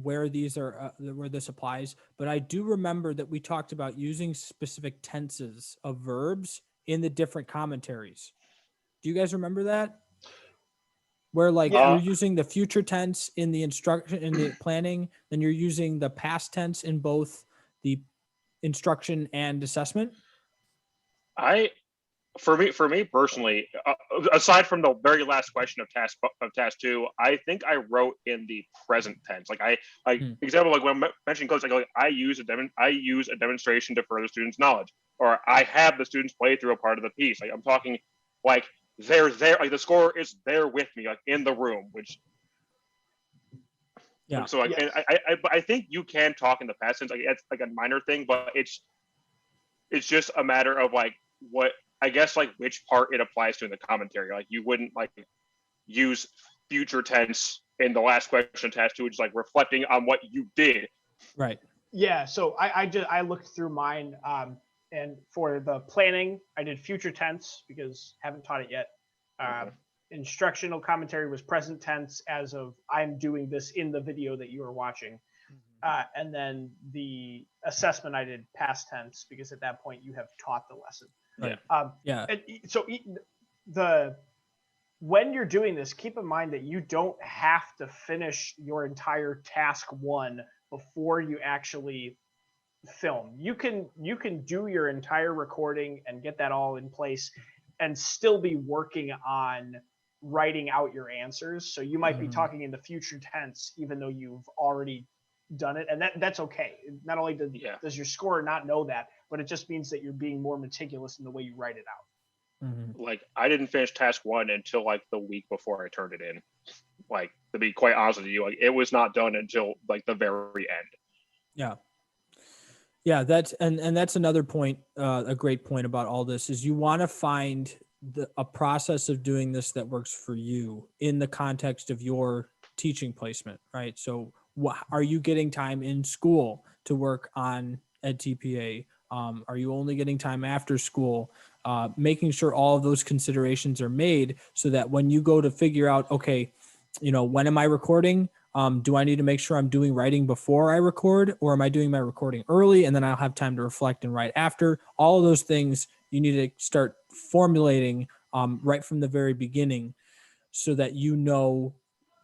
where these are where this applies, but I do remember that we talked about using specific tenses of verbs in the different commentaries. Do you guys remember that? Where like you're using the future tense in the instruction, in the planning, then you're using the past tense in both the instruction and assessment. For me personally, aside from the very last question of task 2, I think I wrote in the present tense. Like example, like when I'm mentioning codes, like I use a demonstration to further students' knowledge, or I have the students play through a part of the piece. Like I'm talking like they're there, like the scorer is there with me, like in the room, which. Yeah. So like, yes. And I think you can talk in the past tense. Like it's like a minor thing, but it's just a matter of like what. I guess like which part it applies to in the commentary. Like you wouldn't like use future tense in the last question task 2, which is like reflecting on what you did. Right. Yeah. So I looked through mine, and for the planning, I did future tense because haven't taught it yet. Instructional commentary was present tense as of I'm doing this in the video that you are watching. And then the assessment I did past tense because at that point you have taught the lesson. Right. And so when you're doing this, keep in mind that you don't have to finish your entire task 1 before you actually film. You can do your entire recording and get that all in place and still be working on writing out your answers. So you might be talking in the future tense, even though you've already done it, and that's okay. Not only does your scorer not know that, but it just means that you're being more meticulous in the way you write it out. Like I didn't finish task 1 until like the week before I turned it in. Like to be quite honest with you, like it was not done until like the very end. Yeah, that's and that's another point, a great point about all this is you want to find a process of doing this that works for you in the context of your teaching placement, right? So are you getting time in school to work on edTPA? Are you only getting time after school? Making sure all of those considerations are made so that when you go to figure out, okay, when am I recording? Do I need to make sure I'm doing writing before I record, or am I doing my recording early and then I'll have time to reflect and write after? All of those things you need to start formulating right from the very beginning so that you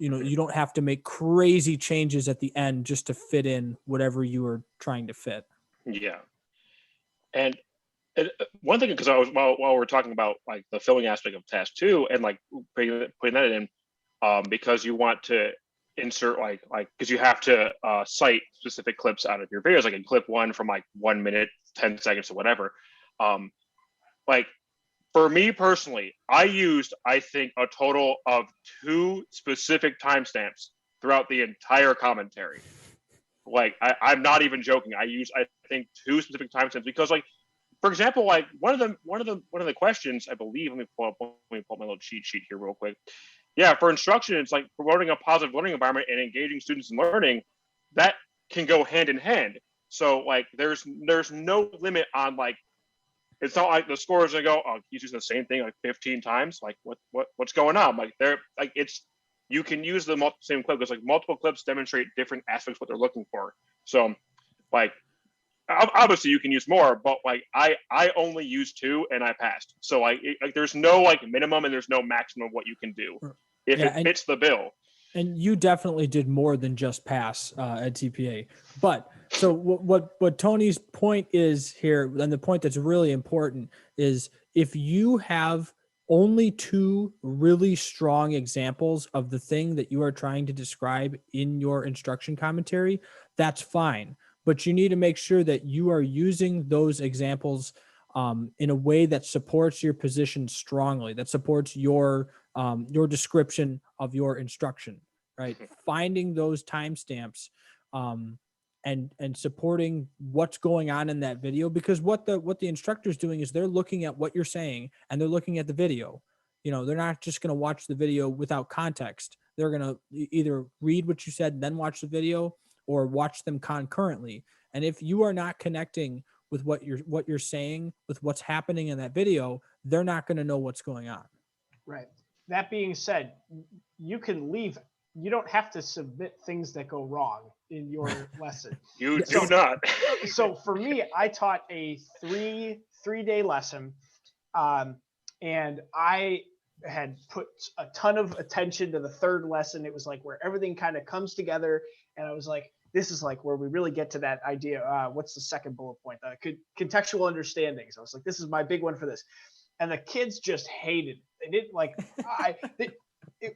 don't have to make crazy changes at the end just to fit in whatever you are trying to fit. Yeah. And one thing, because I was while we're talking about like the filming aspect of task 2 and like putting that in, because you want to insert like because you have to cite specific clips out of your videos, like in clip 1 from like 1 minute, 10 seconds or whatever. Like for me personally, I think a total of 2 specific timestamps throughout the entire commentary. Like I'm not even joking. I think 2 specific timestamps because like, for example, like one of the questions, I believe, let me pull up my little cheat sheet here real quick. Yeah, for instruction, it's like promoting a positive learning environment and engaging students in learning. That can go hand in hand. So like there's no limit on like, it's not like the scorer's gonna go, oh, he's using the same thing like 15 times. Like what's going on? Like they're like you can use the same clip because like multiple clips demonstrate different aspects of what they're looking for. So like obviously you can use more, but like I only used 2 and I passed. So like there's no like minimum and there's no maximum of what you can do if it fits the bill. And you definitely did more than just pass edTPA. But so what Tony's point is here, and the point that's really important is if you have only two really strong examples of the thing that you are trying to describe in your instruction commentary, that's fine. But you need to make sure that you are using those examples in a way that supports your position strongly, that supports your description of your instruction, right? Finding those timestamps and supporting what's going on in that video, because what the instructor's doing is they're looking at what you're saying and they're looking at the video. They're not just going to watch the video without context. They're going to either read what you said and then watch the video, or watch them concurrently. And if you are not connecting with what you're saying with what's happening in that video, they're not going to know what's going on. Right. That being said, you can leave. You don't have to submit things that go wrong in your lesson. You do not. So for me, I taught a three-day lesson, and I had put a ton of attention to the third lesson. It was like where everything kind of comes together, and I was like, this is like where we really get to that idea. What's the second bullet point? Contextual understandings. I was like, this is my big one for this. And the kids just hated it. They didn't like, I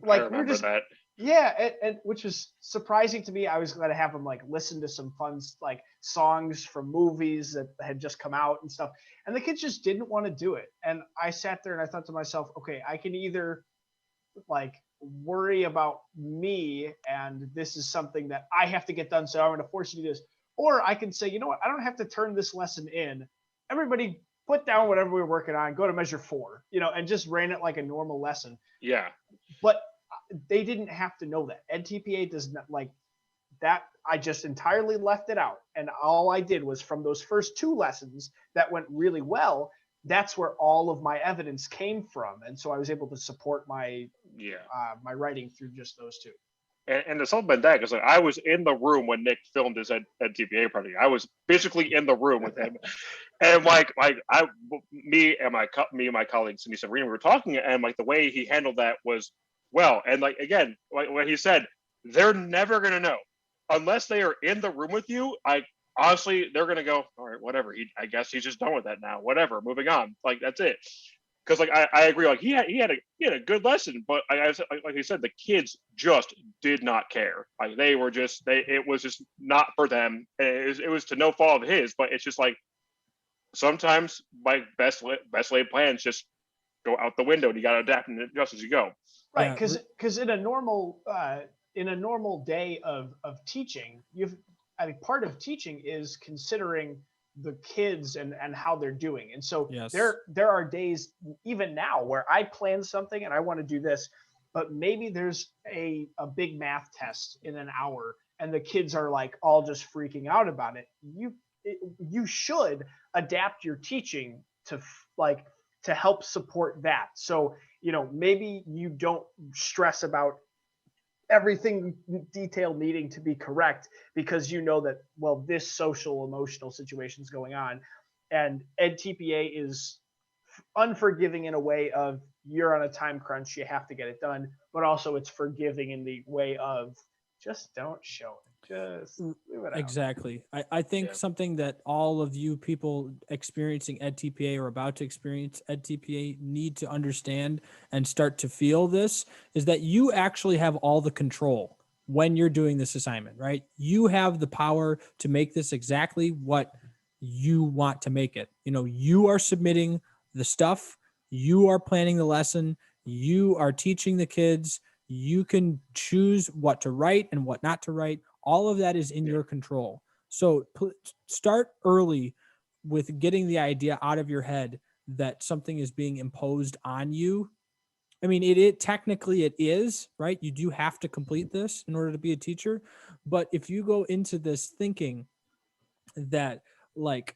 remember that. Yeah. And which was surprising to me. I was going to have them like listen to some fun, like songs from movies that had just come out and stuff. And the kids just didn't want to do it. And I sat there and I thought to myself, okay, I can either like worry about me and this is something that I have to get done, so I'm going to force you to do this, or I can say, you know what, I don't have to turn this lesson in. Everybody put down whatever we were working on, go to measure 4, and just ran it like a normal lesson. Yeah. But they didn't have to know that. edTPA does not like that. I just entirely left it out. And all I did was from those first 2 lessons that went really well, that's where all of my evidence came from. And so I was able to support my my writing through just those 2. And there's something like that, because like I was in the room when Nick filmed his edTPA project. I was physically in the room with him, and me and my colleague Cindy Severino, we were talking, and like the way he handled that was well. And like again, like what he said, they're never gonna know unless they are in the room with you. Honestly, they're gonna go, all right, whatever. I guess he's just done with that now. Whatever, moving on. Like that's it. Because like I agree, like he had a good lesson, but like you said, the kids just did not care. Like they were just it was just not for them. It was to no fault of his, but it's just like sometimes my best laid plans just go out the window, and you got to adapt and adjust as you go. Right, because in a normal day of teaching, part of teaching is considering the kids and how they're doing. And so yes. there are days even now where I plan something and I want to do this, but maybe there's a big math test in an hour and the kids are like all just freaking out about it. You should adapt your teaching to help support that. So, maybe you don't stress about everything detail needing to be correct because you know that, well, this social emotional situation is going on, and edTPA is unforgiving in a way of you're on a time crunch, you have to get it done, but also it's forgiving in the way of just don't show it. Just leave it out. Exactly. I think something that all of you people experiencing edTPA or about to experience edTPA need to understand and start to feel this is that you actually have all the control when you're doing this assignment, right? You have the power to make this exactly what you want to make it. You are submitting the stuff, you are planning the lesson, you are teaching the kids, you can choose what to write and what not to write. All of that is in your control. So start early with getting the idea out of your head that something is being imposed on you. I mean, it technically it is, right? You do have to complete this in order to be a teacher. But if you go into this thinking that like,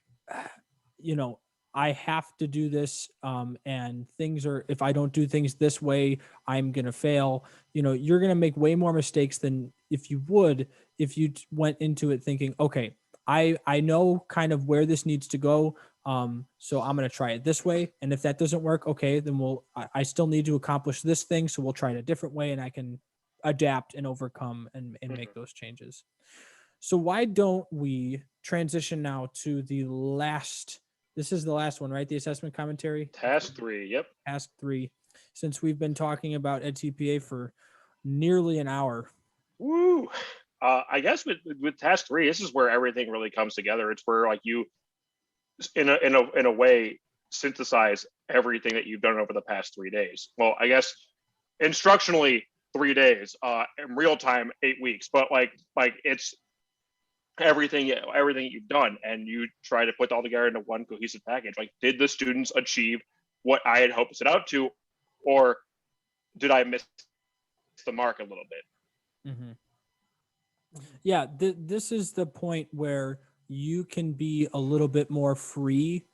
I have to do this, and if I don't do things this way, I'm going to fail. You're going to make way more mistakes than if you went into it thinking, okay, I know kind of where this needs to go. So I'm going to try it this way. And if that doesn't work, okay, then I still need to accomplish this thing. So we'll try it a different way and I can adapt and overcome and make those changes. So why don't we transition now to this is the last one, right? The assessment commentary. Task 3. Yep. Task 3. since we've been talking about edTPA for nearly an hour. Woo. I guess with task 3, this is where everything really comes together. It's where like you, in a way, synthesize everything that you've done over the past 3 days. Well, I guess instructionally 3 days, in real time 8 weeks, but like it's everything you've done, and you try to put all together into one cohesive package. Like, did the students achieve what I had hoped to set out to, or did I miss the mark a little bit? Yeah, this is the point where you can be a little bit more free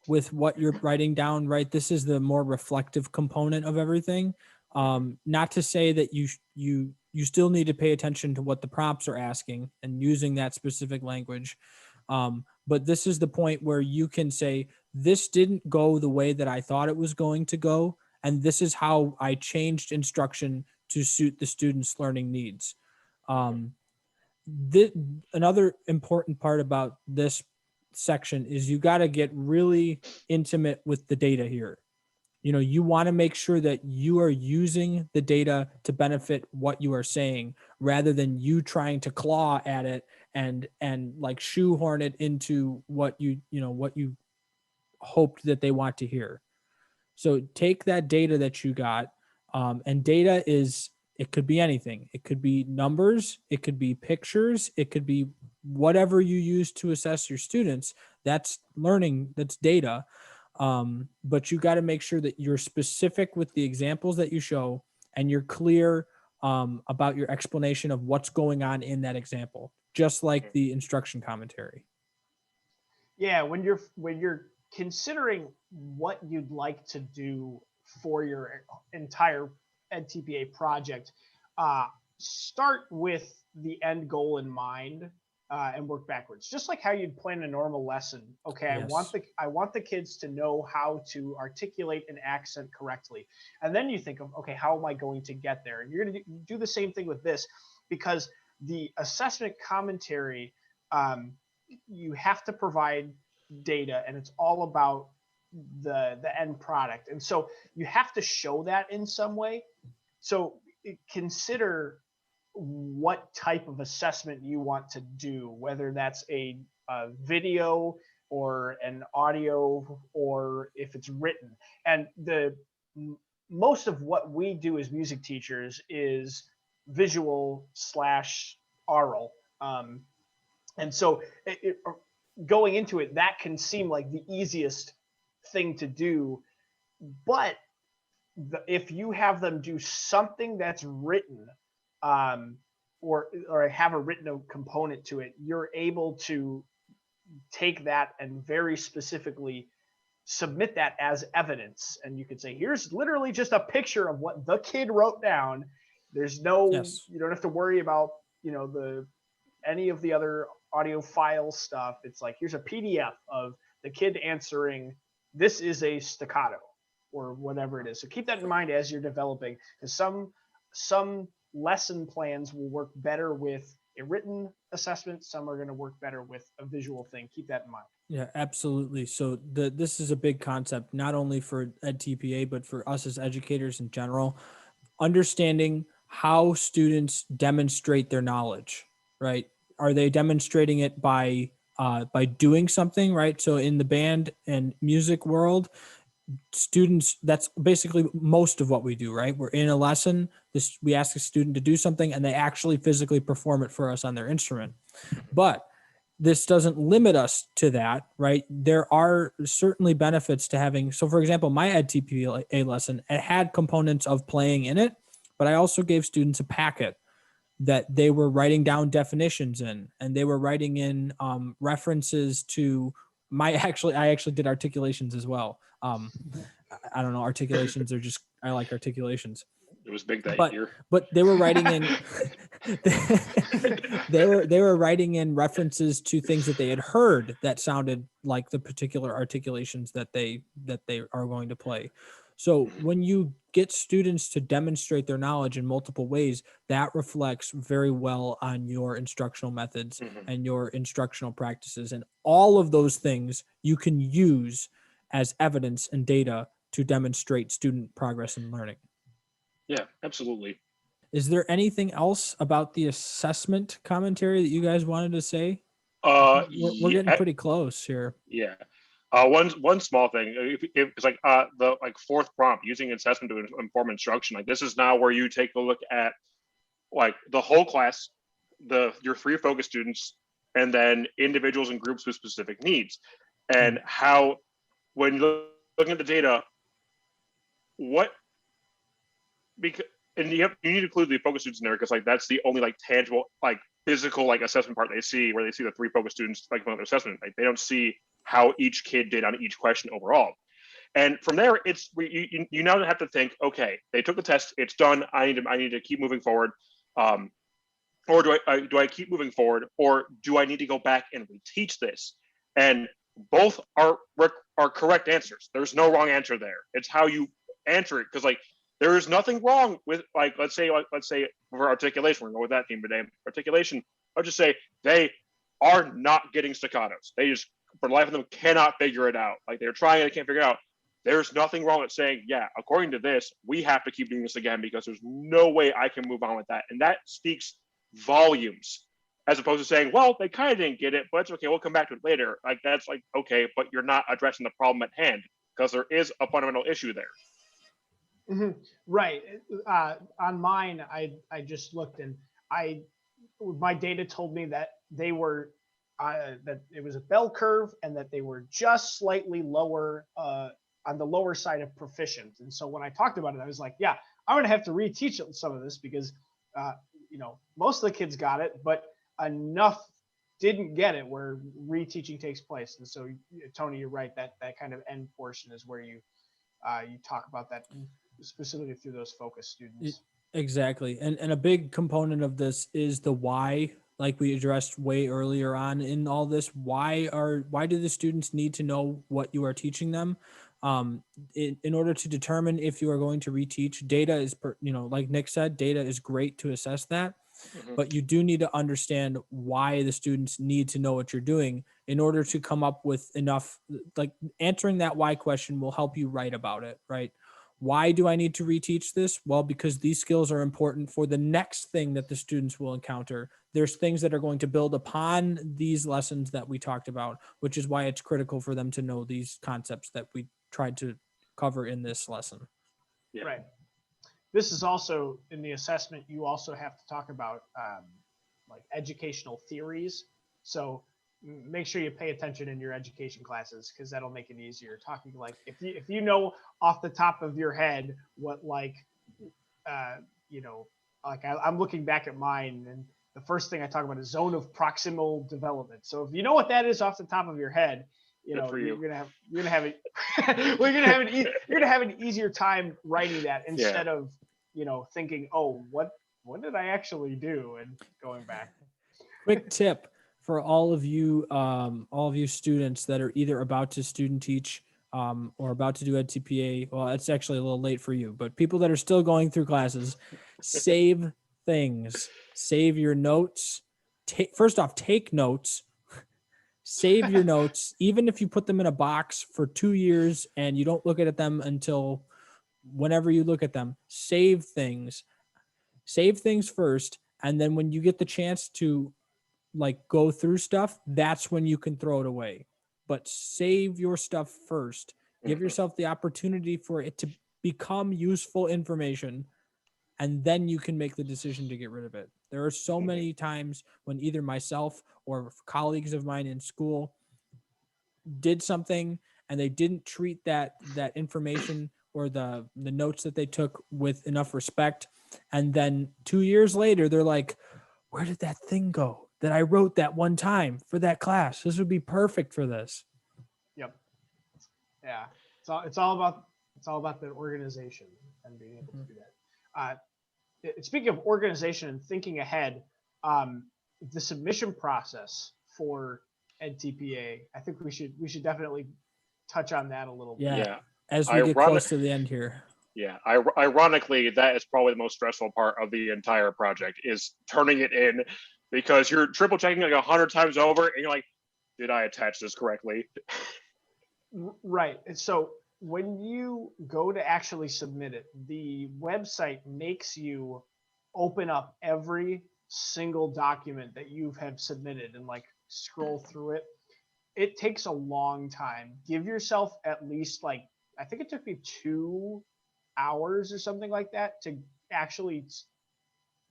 with what you're writing down, right? This is the more reflective component of everything. Not to say that you still need to pay attention to what the prompts are asking and using that specific language. But this is the point where you can say, this didn't go the way that I thought it was going to go, and this is how I changed instruction to suit the students' learning needs. Another important part about this section is you got to get really intimate with the data here. You want to make sure that you are using the data to benefit what you are saying, rather than you trying to claw at it and like shoehorn it into what you hoped that they want to hear. So take that data that you got, and data it could be anything. It could be numbers, it could be pictures, it could be whatever you use to assess your students. That's learning, that's data. But you got to make sure that you're specific with the examples that you show, and you're clear about your explanation of what's going on in that example, just like the instruction commentary. Yeah, when you're considering what you'd like to do for your entire edTPA project, start with the end goal in mind, and work backwards, just like how you'd plan a normal lesson. Okay, Yes. I want the kids to know how to articulate an accent correctly, and then you think of, okay, how am I going to get there? And you're going to do the same thing with this, because the assessment commentary, you have to provide data, and it's all about the end product, and so you have to show that in some way. So consider what type of assessment you want to do, whether that's a video or an audio, or if it's written. And most of what we do as music teachers is visual / oral. And so going into it, that can seem like the easiest thing to do. But if you have them do something that's written, or have a written component to it, you're able to take that and very specifically submit that as evidence. And you could say, here's literally just a picture of what the kid wrote down. There's no, Yes. You don't have to worry about, any of the other audio file stuff. It's like, here's a PDF of the kid answering, this is a staccato, or whatever it is. So keep that in mind as you're developing, because some lesson plans will work better with a written assessment. Some are going to work better with a visual thing. Keep that in mind. Yeah, absolutely. So this is a big concept, not only for edTPA, but for us as educators in general. Understanding how students demonstrate their knowledge, right? Are they demonstrating it by doing something, right? So in the band and music world, students, that's basically most of what we do, right? We're in a lesson, we ask a student to do something, and they actually physically perform it for us on their instrument. But this doesn't limit us to that, right? There are certainly benefits to having, so for example, my edTPA lesson, it had components of playing in it, but I also gave students a packet that they were writing down definitions in, and they were writing in references to I actually did articulations as well. I don't know, articulations are just, I like articulations. It was big that year. But they were writing in they were writing in references to things that they had heard that sounded like the particular articulations that they are going to play. So when you get students to demonstrate their knowledge in multiple ways, that reflects very well on your instructional methods and your instructional practices. And all of those things you can use as evidence and data to demonstrate student progress and learning. Yeah, absolutely. Is there anything else about the assessment commentary that you guys wanted to say? We're getting pretty close here. Yeah. One small thing, if it's like the like fourth prompt, using assessment to inform instruction. Like this is now where you take a look at like the whole class, your 3 focus students, and then individuals and groups with specific needs, and how when you're looking at the data, what because and you need to include the focus students in there because like that's the only like tangible like physical like assessment part they see, where they see the 3 focus students like on their assessment. Like they don't see how each kid did on each question overall. And from there, it's you now have to think, okay, they took the test, it's done. I need to keep moving forward, or do I keep moving forward, or do I need to go back and reteach this? And both are correct answers. There's no wrong answer there. It's how you answer it, because like there is nothing wrong with like let's say for articulation, we're going with that theme today. Articulation, I'll just say they are not getting staccatos. They just for the life of them cannot figure it out. Like they're trying and they can't figure it out. There's nothing wrong with saying, yeah, according to this, we have to keep doing this again because there's no way I can move on with that. And that speaks volumes, as opposed to saying, well, they kind of didn't get it, but it's okay, we'll come back to it later. Like that's like, okay, but you're not addressing the problem at hand because there is a fundamental issue there. Mm-hmm. Right. On mine, I just looked and my data told me that they were that it was a bell curve and that they were just slightly lower on the lower side of proficient. And so when I talked about it, I was like, yeah, I'm going to have to reteach some of this because, most of the kids got it, but enough didn't get it where reteaching takes place. And so, Tony, you're right. That kind of end portion is where you talk about that specifically through those focus students. Exactly. And a big component of this is the why, like we addressed way earlier on in all this. Why do the students need to know what you are teaching them? In order to determine if you are going to reteach, data is, like Nick said, data is great to assess that, but you do need to understand why the students need to know what you're doing in order to come up with enough, like answering that why question will help you write about it, right? Why do I need to reteach this? Well, because these skills are important for the next thing that the students will encounter. There's things that are going to build upon these lessons that we talked about, which is why it's critical for them to know these concepts that we tried to cover in this lesson. Yeah. Right. This is also in the assessment. You also have to talk about like educational theories. So make sure you pay attention in your education classes because that'll make it easier. Talking like if you know off the top of your head what like I'm looking back at mine and the first thing I talk about is zone of proximal development. So if you know what that is off the top of your head, you're gonna have an easier time writing that instead of thinking, oh, what did I actually do, and going back. Quick tip for all of you students that are either about to student teach or about to do edTPA. Well, it's actually a little late for you, but people that are still going through classes, save things, save your notes. First off, take notes. Save your notes, even if you put them in a box for 2 years and you don't look at them until whenever you look at them. Save things first, and then when you get the chance to like go through stuff, that's when you can throw it away. But save your stuff first. Give yourself the opportunity for it to become useful information, and then you can make the decision to get rid of it. There are so many times when either myself or colleagues of mine in school did something and they didn't treat that information or the notes that they took with enough respect. And then 2 years later, they're like, where did that thing go that I wrote that one time for that class? This would be perfect for this. Yep. Yeah. It's all about the organization and being able to do that. Speaking of organization and thinking ahead, the submission process for edTPA, I think we should definitely touch on that a little bit. Yeah. As we get close to the end here. Yeah. Ironically, that is probably the most stressful part of the entire project is turning it in, because you're triple checking like 100 times over and you're like, did I attach this correctly? Right. And so when you go to actually submit it, the website makes you open up every single document that you have submitted and like scroll through it. It takes a long time. Give yourself at least like, I think it took me 2 hours or something like that to actually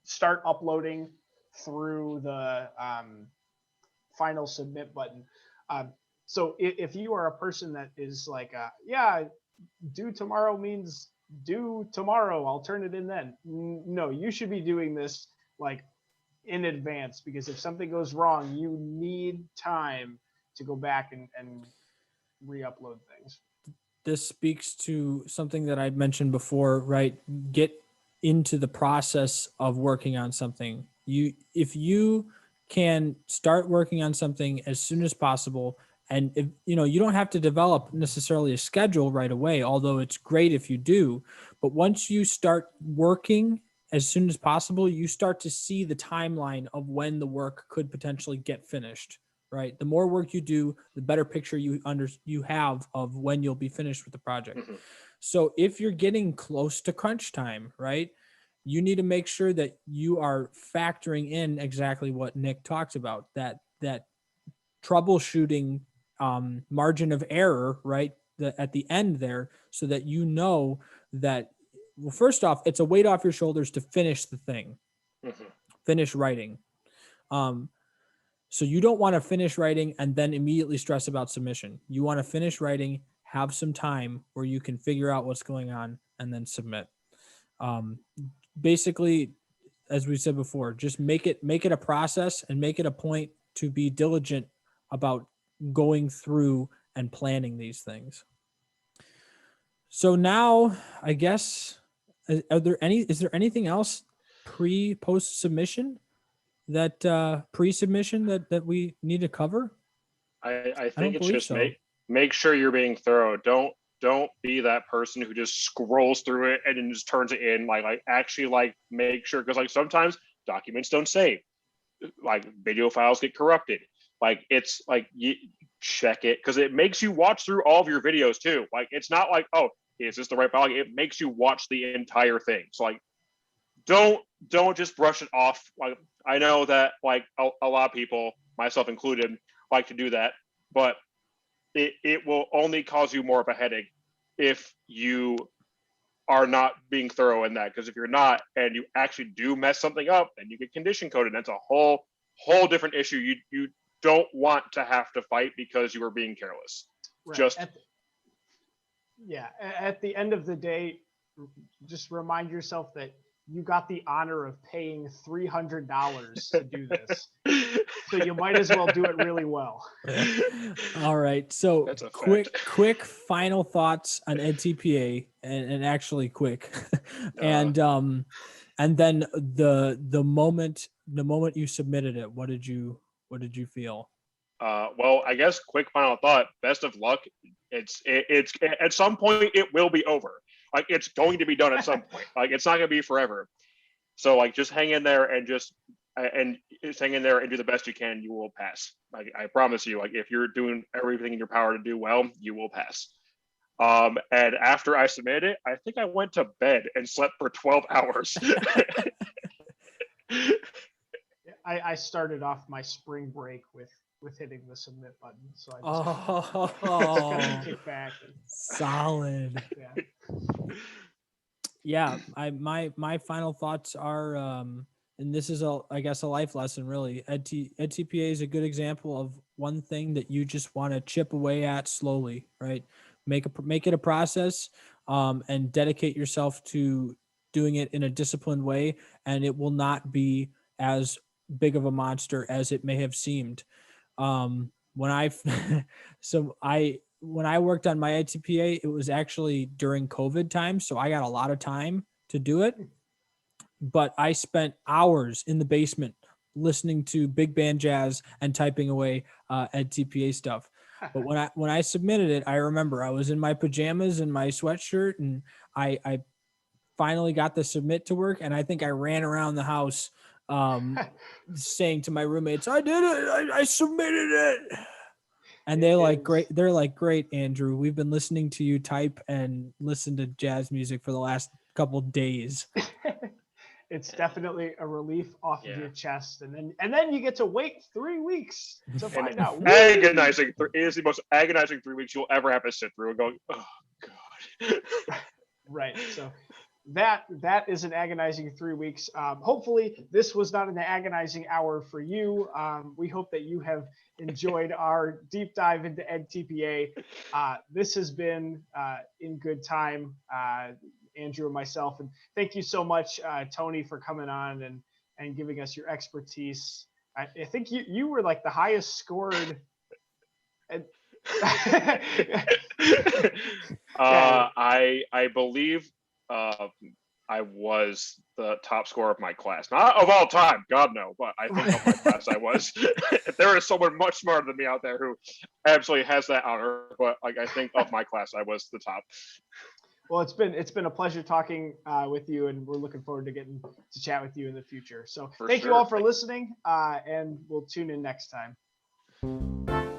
start uploading through the final submit button. So if you are a person that is like, yeah, due tomorrow means due tomorrow, I'll turn it in then. No, you should be doing this like in advance, because if something goes wrong, you need time to go back and re-upload things. This speaks to something that I'd mentioned before, right? Get into the process of working on something. If you can start working on something as soon as possible, and if, you don't have to develop necessarily a schedule right away, although it's great if you do, but once you start working as soon as possible, you start to see the timeline of when the work could potentially get finished. Right. The more work you do, the better picture you have of when you'll be finished with the project. Mhm. So if you're getting close to crunch time, right, you need to make sure that you are factoring in exactly what Nick talks about, that troubleshooting margin of error, right, at the end there, so that that, well, first off, it's a weight off your shoulders to finish the thing, Mhm. finish writing. So you don't want to finish writing and then immediately stress about submission. You want to finish writing, have some time where you can figure out what's going on, and then submit. Basically, as we said before, just make it a process and make it a point to be diligent about going through and planning these things. So now, I guess, is there anything else post submission that pre-submission that we need to cover? I I think don't it's believe just so. make sure you're being thorough. Don't be that person who just scrolls through it and then just turns it in. Like actually like make sure, because like sometimes documents don't save, like video files get corrupted. Like it's like you check it, because it makes you watch through all of your videos too. Like it's not like, oh, is this the right file? Like, it makes you watch the entire thing. So like don't just brush it off. Like I know that like a lot of people, myself included, like to do that, but it will only cause you more of a headache if you are not being thorough in that. Because if you're not, and you actually do mess something up, then you get condition coded. That's a whole different issue. You don't want to have to fight because you were being careless. Right. Just At the end of the day, just remind yourself that you got the honor of paying $300 to do this. So you might as well do it really well. All right. So That's a quick final thoughts on edTPA, and actually quick. And then the moment you submitted it, what did you feel? Well, I guess quick final thought. Best of luck. It's at some point it will be over. Like it's going to be done at some point. Like it's not going to be forever. So like just hang in there and just hang in there and do the best you can. You will pass. Like I promise you. Like if you're doing everything in your power to do well, you will pass. And after I submitted it, I think I went to bed and slept for 12 hours. I started off my spring break with hitting the submit button, so I just kind of kick back. Solid. Yeah, my final thoughts are, and this is I guess a life lesson really. edTPA is a good example of one thing that you just want to chip away at slowly, right? Make it a process, and dedicate yourself to doing it in a disciplined way, and it will not be as big of a monster as it may have seemed. When I when I worked on my edTPA, it was actually during COVID time, so I got a lot of time to do it. But I spent hours in the basement listening to big band jazz and typing away edTPA stuff. But when I submitted it, I remember I was in my pajamas and my sweatshirt, and I finally got the submit to work, and I think I ran around the house saying to my roommates, "I did it! I submitted it!" And they're like, great. They're like, great, Andrew. We've been listening to you type and listen to jazz music for the last couple days. It's definitely a relief off of your chest, and then you get to wait 3 weeks to find out. Agonizing. It is the most agonizing 3 weeks you'll ever have to sit through and go, oh god. Right. So that is an agonizing 3 weeks. Hopefully this was not an agonizing hour for you. We hope that you have enjoyed our deep dive into edTPA. This has been In Good Time, Andrew and myself. And thank you so much, Tony, for coming on and giving us your expertise. I think you were like the highest scored. I believe I was the top scorer of my class, not of all time, God no, but I think of my class I was. There is someone much smarter than me out there who absolutely has that honor, but like I think of my class I was the top. Well, it's been a pleasure talking with you, and we're looking forward to getting to chat with you in the future. So thank you all for listening, and we'll tune in next time.